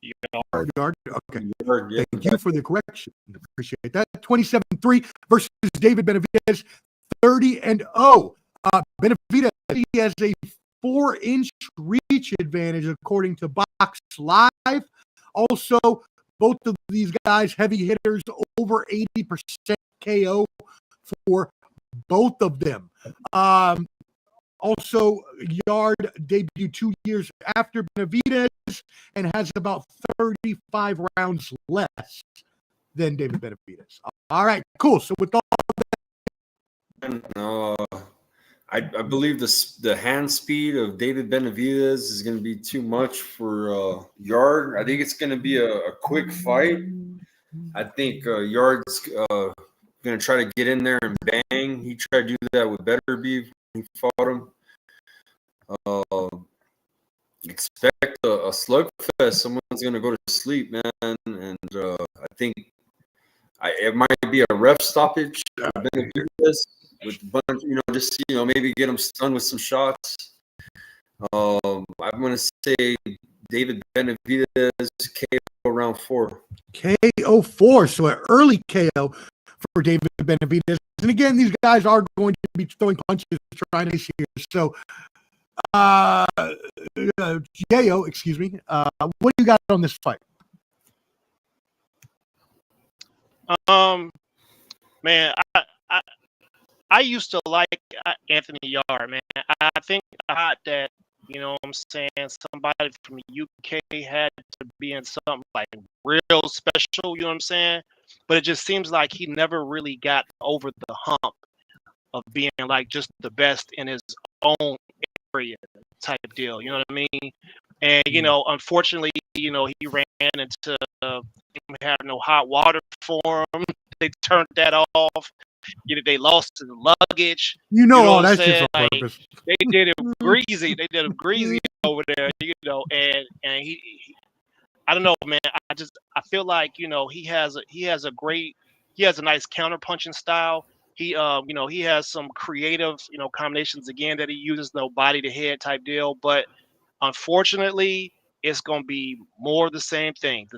Okay. Thank you for the correction. Appreciate that. 27-3 versus David Benavidez, 30-0. Benavidez, he has a 4-inch reach advantage, according to Box Live. Also, both of these guys, heavy hitters, over 80% KO for both of them. Also, Yarde debuted 2 years after Benavidez and has about 35 rounds less than David Benavidez. All right, cool. So with all I believe the hand speed of David Benavidez is going to be too much for Yarde. I think it's going to be a quick fight. I think Yarde's going to try to get in there and bang. He tried to do that with Beterbiev when he fought him. Expect a slugfest. Someone's going to go to sleep, man. And I think it might be a ref stoppage. Benavidez with a bunch, just maybe get him stunned with some shots. I'm going to say David Benavidez KO round 4. KO 4, so an early KO for David Benavidez. And again, these guys are going to be throwing punches trying to here. So, Yayo, excuse me. What do you got on this fight? Man, I used to like Anthony Yarde, man. I think that, you know what I'm saying, somebody from the UK had to be in something like real special, you know what I'm saying? But it just seems like he never really got over the hump of being like just the best in his own area type deal, you know what I mean? And, unfortunately, he ran into having no hot water for him. They turned that off. They lost his luggage. All that shit's on purpose. They did it greasy. They did him greasy over there, and he I don't know, man. I feel like, he has a nice counter punching style. He has some creative, combinations again that he uses, body to head type deal, but unfortunately it's going to be more the same thing.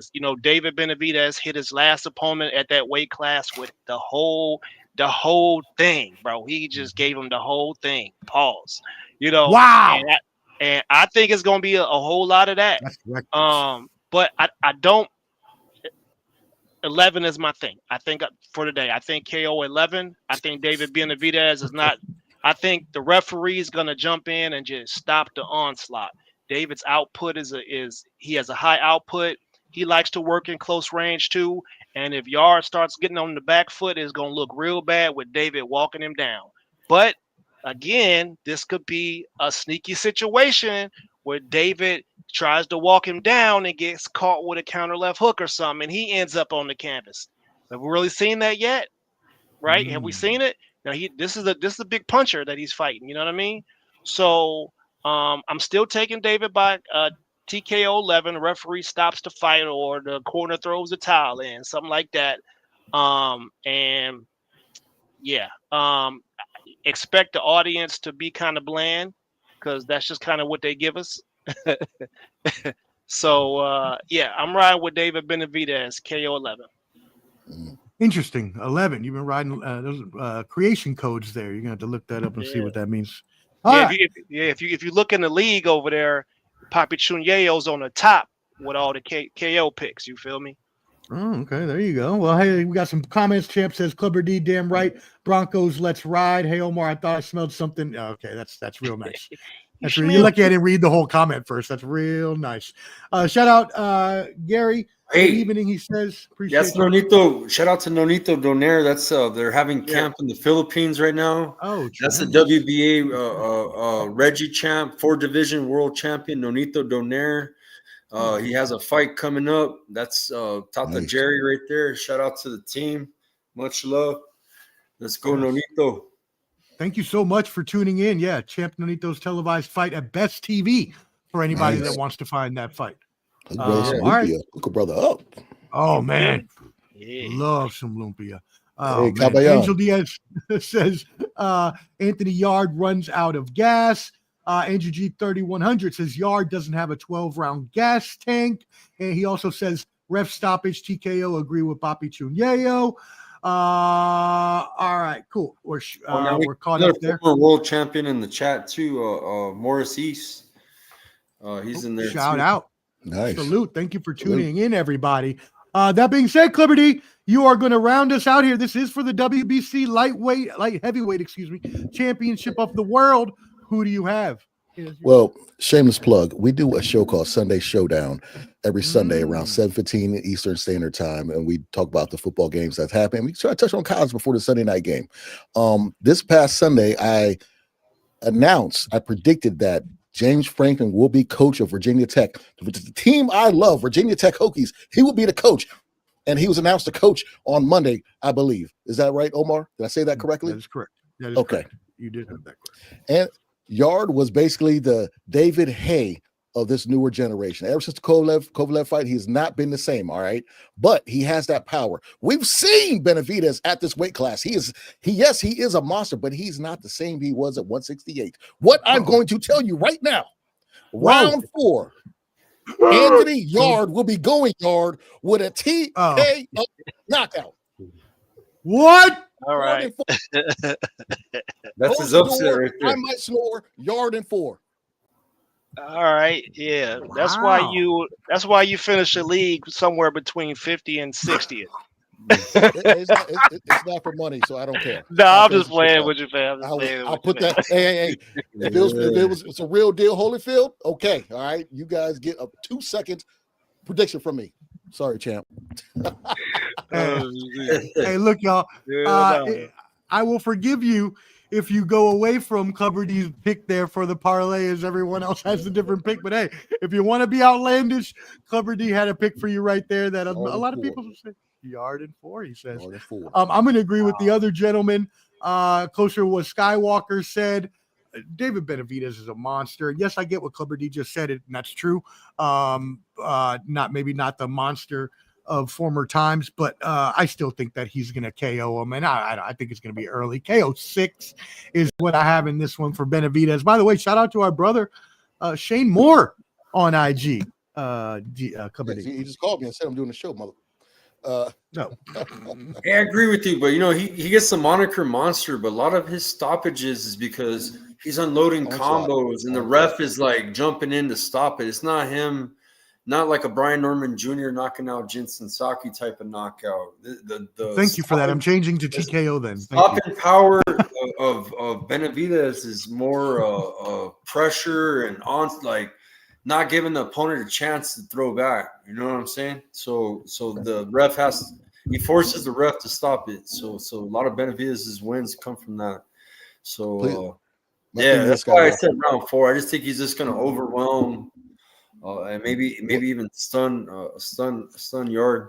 David Benavidez hit his last opponent at that weight class with the whole thing, bro. He just gave him the whole thing. Pause. Wow. And I think it's going to be a whole lot of that. That's correct. But I don't. 11 is my thing. I think for today, I think KO 11. I think David Benavidez is not. I think the referee is going to jump in and just stop the onslaught. David's output he has a high output. He likes to work in close range too. And if Yarde starts getting on the back foot, it's going to look real bad with David walking him down. But again, this could be a sneaky situation where David tries to walk him down and gets caught with a counter left hook or something, and he ends up on the canvas. Have we really seen that yet? Right? Have we seen it? Now this is a big puncher that he's fighting. You know what I mean? So I'm still taking David by TKO 11. The referee stops the fight, or the corner throws the towel in, something like that. Expect the audience to be kind of bland, because that's just kind of what they give us. So I'm riding with David Benavidez, KO 11. Interesting. 11. You've been riding those creation codes there. You're gonna have to look that up and see what that means. If you look in the league over there, Papi Choon Yayo's on the top with all the KO picks. You feel me? Oh, okay. There you go. Well, hey, we got some comments. Champ says, Clubber D, damn right. Broncos, let's ride. Hey, Omar, I thought I smelled something. Oh, okay, that's real nice. That's really, you're lucky I didn't read the whole comment first. That's real nice. Shout out Gary. Hey, good evening, he says. Appreciate that's Nonito. Shout out to Nonito Donaire. That's they're having camp in the Philippines right now. Oh, that's the WBA Reggie champ, 4-division world champion Nonito Donaire. He has a fight coming up. That's Tata Nice. Jerry right there. Shout out to the team. Much love. Let's go, Nonito. Thank you so much for tuning in. Yeah, Champ Nonito's televised fight at Best TV for anybody that wants to find that fight. All right. Look a brother up. Oh, man. Yeah. Love some lumpia. Hey, Man. Angel Diaz says Anthony Yarde runs out of gas. Andrew G 3100 says Yarde doesn't have a 12-round gas tank. And he also says ref stoppage, TKO, agree with Papi Choon Yayo. All right, cool. We're caught up there. Former world champion in the chat too, Morris East. He's in there. Shout too. out. Nice. Salute. Thank you for tuning in, everybody. That being said, Clipperty, you are going to round us out here. This is for the WBC light heavyweight, championship of the world. Who do you have? Well, shameless plug. We do a show called Sunday Showdown every Sunday around 7:15 Eastern Standard Time, and we talk about the football games that's happening. We try to touch on college before the Sunday night game. This past Sunday, I predicted that James Franklin will be coach of Virginia Tech. The team I love, Virginia Tech Hokies, he will be the coach. And he was announced a coach on Monday, I believe. Is that right, Omar? Did I say that correctly? That is correct. Okay. Correct. You did have that correct. And Yarde was basically the David Hay of this newer generation. Ever since the Kovalev fight, he's not been the same, all right? But he has that power. We've seen Benavidez at this weight class. He is a monster, but he's not the same he was at 168. What I'm going to tell you right now, round 4, Anthony Yarde will be going Yarde with a TKO knockout. What? All right. That's his upset right there. I might snore Yarde in 4. All right, yeah. That's why you finish the league somewhere between 50 and 60th. It's not for money, so I don't care. No, I'm just playing with you, fam. I'll put that. Hey. It's a real deal, Holyfield. Okay, all right. You guys get a 2-second prediction from me. Sorry, champ. Hey, look, y'all. I will forgive you if you go away from Clubber D's pick there for the parlay, as everyone else has a different pick. But hey, if you want to be outlandish, Clubber D had a pick for you right there that a lot of people say Yarde in 4. He says. I'm going to agree with the other gentleman. Closer to what Skywalker said. David Benavidez is a monster. Yes, I get what Clubber D just said, and that's true. Not the monster of former times, but I still think that he's going to KO him, and I think it's going to be early. KO 6 is what I have in this one for Benavidez. By the way, shout out to our brother Shane Moore on IG. He just called me and said I'm doing the show, mother. No. Yeah, I agree with you, but he gets the moniker monster, but a lot of his stoppages is because he's unloading combos and the ref is like jumping in to stop it. It's not him, not like a Brian Norman Jr. knocking out Jinsen Saki type of knockout. Thank you for that. I'm changing to TKO then. Stopping power of Benavidez is more pressure and on like not giving the opponent a chance to throw back. You know what I'm saying? So the ref forces the ref to stop it. So a lot of Benavidez's wins come from that. So that's why I said round 4. I just think he's just going to overwhelm and maybe even stun Yarde.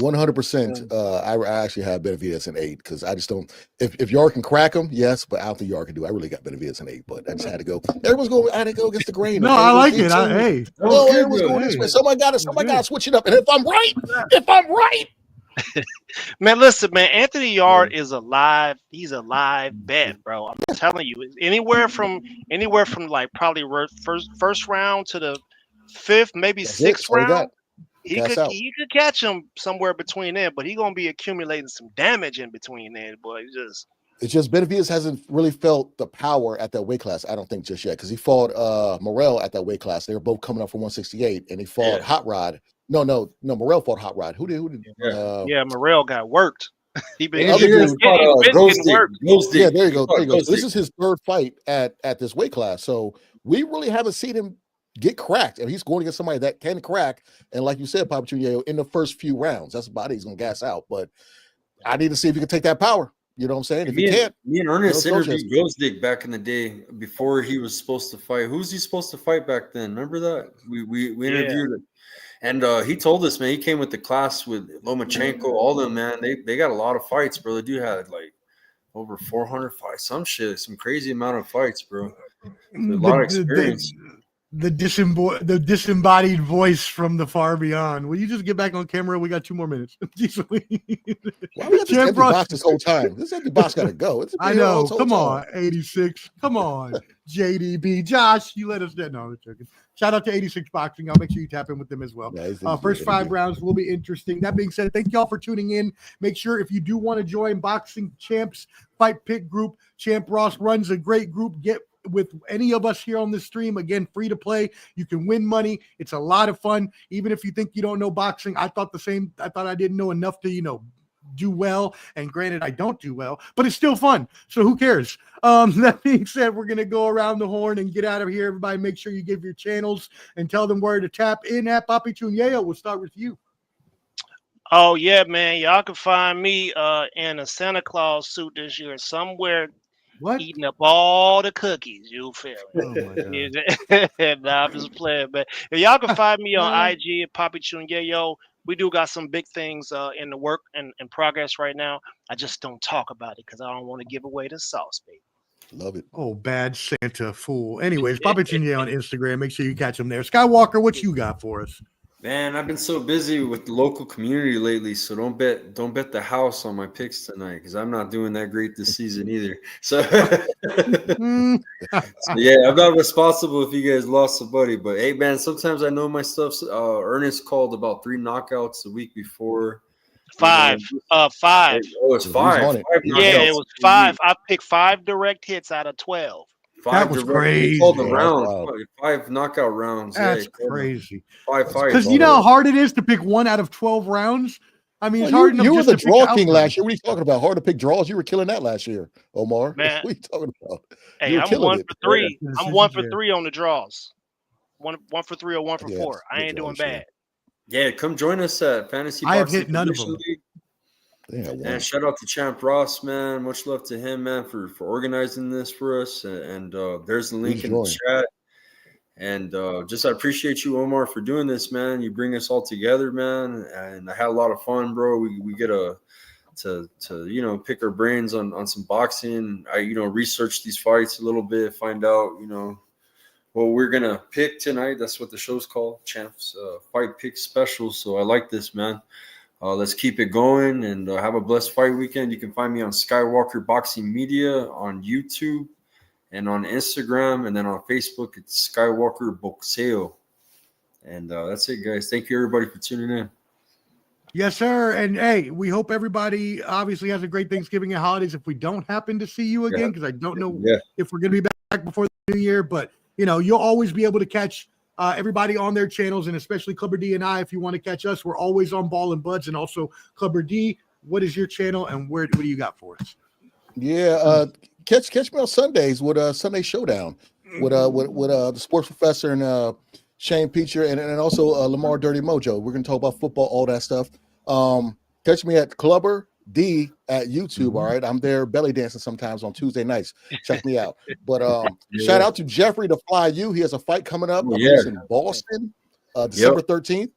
100%. I actually have Benavidez in 8 because I just don't. If Yarde can crack him, yes, but I don't think Yarde can do. I really got Benavidez in 8, but I just had to go. I had to go against the grain. No, I like it. Everyone's going this way. Somebody got to switch it up. And if I'm right, man, listen, man. Anthony Yarde is alive. He's a live bet, bro. I'm telling you, anywhere from like probably first round to the 5th, maybe 6th round. He could catch him somewhere between there, but he's gonna be accumulating some damage in between there, boy. It's just Benavidez hasn't really felt the power at that weight class, I don't think, just yet, because he fought Morrell at that weight class. They were both coming up from 168, and he fought Hot Rod. No, Morrell fought Hot Rod. Who did? Morrell got worked. Yeah, there you go. Ghostic. This is his 3rd fight at this weight class, so we really haven't seen him get cracked, and he's going against somebody that can crack. And like you said, Papi Yayo, in the first few rounds, that's about it. He's gonna gas out. But I need to see if he can take that power. You know what I'm saying? If he can't, me and Ernest interviewed Ghostic back in the day before he was supposed to fight. Who's he supposed to fight back then? Remember that? We interviewed him, and he told us, man, he came with the class with Lomachenko, all them, man. They got a lot of fights, bro. They do have like over 400 fights, some crazy amount of fights, bro. A lot of experience. The disembodied voice from the far beyond. Will you just get back on camera? We got 2 more minutes. Why we got this empty box this whole time? This empty box got to go. I know. Come on, 86. Come on, JDB. Josh, you let us know. No, I'm joking. Shout out to 86 Boxing. Y'all make sure you tap in with them as well. First 5 rounds will be interesting. That being said, thank y'all for tuning in. Make sure if you do want to join Boxing Champs Fight Pick Group, Champ Ross runs a great group. Get with any of us here on this stream. Again, free to play. You can win money. It's a lot of fun. Even if you think you don't know boxing, I thought the same. I thought I didn't know enough to, do well. And granted, I don't do well, but it's still fun. So who cares? That being said, we're going to go around the horn and get out of here. Everybody, make sure you give your channels and tell them where to tap in at. Papi, Choon, Yayo, we'll start with you. Oh, yeah, man. Y'all can find me in a Santa Claus suit this year somewhere. What? Eating up all the cookies, you feel me? Oh my God. Nah, I'm just playing, but y'all can find me on IG at Papi Choon Yayo. We do got some big things in the work and in progress right now. I just don't talk about it because I don't want to give away the sauce, baby. Love it. Oh, bad Santa fool. Anyways, Papi Choon Yayo on Instagram. Make sure you catch him there. Skywalker, what you got for us? Man, I've been so busy with the local community lately, so don't bet the house on my picks tonight because I'm not doing that great this season either. So, yeah, I'm not responsible if you guys lost somebody. But hey, man, sometimes I know my stuff. Ernest called about 3 knockouts the week before. 5. 5. Oh, it's 5. Yeah, it was 5. I picked 5 direct hits out of 12. That was crazy. Called the rounds, 5 knockout rounds. That's crazy. 5 fights. Because you know how hard it is to pick 1 out of 12 rounds. I mean, it's hard enough. You were just the to draw pick king out last year. What are you talking about? Hard to pick draws. You were killing that last year, Omar. Man. What are you talking about? Hey, I'm 1 for 3. I'm 1 for 3 on the draws. One for 3 or 1 for 4. I ain't doing bad. Yeah, come join us at Fantasy I have Boxing hit none of them. League. And shout out to Champ Ross, man. Much love to him, man, for organizing this for us. And there's the link in the chat. And just I appreciate you, Omar, for doing this, man. You bring us all together, man. And I had a lot of fun, bro. We get to pick our brains on some boxing. I research these fights a little bit, find out what we're gonna pick tonight. That's what the show's called, Champs Fight Pick Special. So I like this, man. Let's keep it going and have a blessed fight weekend. You can find me on Skywalker Boxing Media on YouTube and on Instagram, and then on Facebook it's Skywalker Boxeo. And that's it, guys. Thank you, everybody, for tuning in. Yes, sir. And hey, we hope everybody obviously has a great Thanksgiving and holidays. If we don't happen to see you again, because I don't know if we're going to be back before the new year, but you'll always be able to catch everybody on their channels, and especially Clubber D and I. If you want to catch us, we're always on Ball and Buds, and also Clubber D. What is your channel, and what do you got for us? Yeah, catch me on Sundays with Sunday Showdown with the sports professor and Shane Peacher and also Lamar Dirty Mojo. We're gonna talk about football, all that stuff. Catch me at Clubber D at YouTube. All right, I'm there belly dancing sometimes on Tuesday nights. Check me out. But shout out to Jeffrey the Fly U. He has a fight coming up in Boston, December 13th.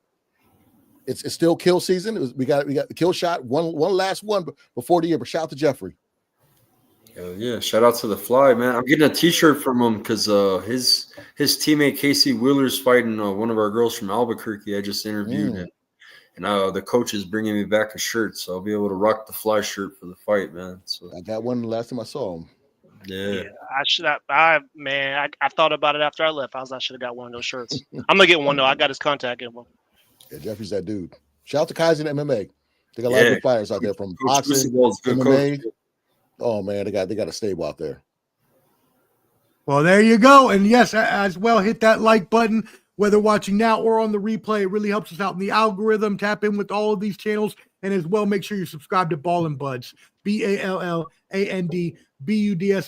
It's still kill season. We got the kill shot, one last one before the year. But shout out to Jeffrey. Yeah, shout out to the Fly, man. I'm getting a T-shirt from him because his teammate Casey Wheeler's fighting one of our girls from Albuquerque. I just interviewed him. And the coach is bringing me back a shirt, so I'll be able to rock the Fly shirt for the fight, man. So I got one the last time I saw him. Yeah. I should have. I thought about it after I left. I should have got one of those shirts. I'm gonna get one though. I got his contact info. Yeah, Jeffrey's that dude. Shout out to Kaizen MMA. They got a lot of good fighters out there from boxing, MMA. Coach. Oh man, they got a stable out there. Well, there you go. And yes, as well, hit that like button. Whether watching now or on the replay, it really helps us out in the algorithm. Tap in with all of these channels. And as well, make sure you subscribe to Ball and Buds, BALLANDBUDS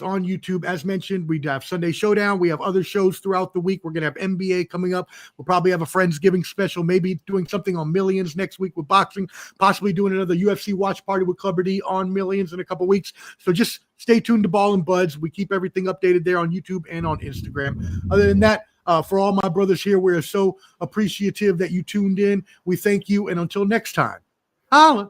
on YouTube. As mentioned, we have Sunday Showdown. We have other shows throughout the week. We're going to have NBA coming up. We'll probably have a Friendsgiving special, maybe doing something on Millions next week with boxing, possibly doing another UFC watch party with Clubber D on Millions in a couple weeks. So just stay tuned to Ball and Buds. We keep everything updated there on YouTube and on Instagram. Other than that, for all my brothers here, we're so appreciative that you tuned in. We thank you. And until next time, holla.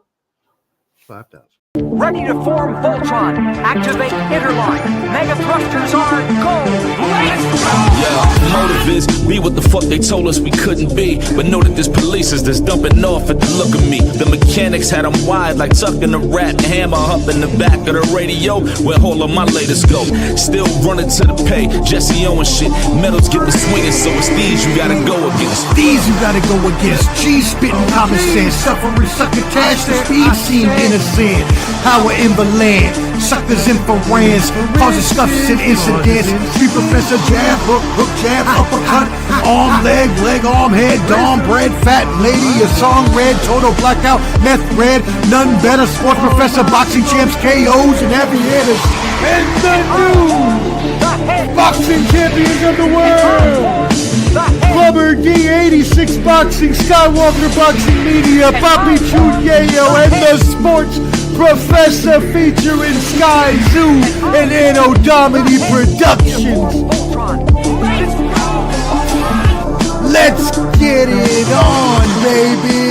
5,000. Ready to form Voltron. Activate interlock. Mega thrusters are go. Let's go! Yeah, motive is be what the fuck they told us we couldn't be. But know that there's police that's dumping off at the look of me. The mechanics had them wide like tucking a rat. Hammer up in the back of the radio. Where all of my latest go. Still running to the pay. Jesse Owens shit. Medals get the swinging, so it's these you gotta go against. These you gotta go against. G spitting common sense. Suffering succotash. The speed seemed innocent. power in the land. Suckers in Ferrans, causing scuffs and incidents. Street professor jab, hook, jab, uppercut, arm, leg, arm, head, dom, bread, fat lady, a song red, total blackout, meth red, none better. Sports professor, boxing champs, KOs, and aviators. And the new boxing champions of the world. Clubber D86 Boxing, Skywalker Boxing Media, Papi, Choon, Yayo, and the Sports Professor featuring Sky Zoo and Anno Domini Productions. Let's get it on, baby.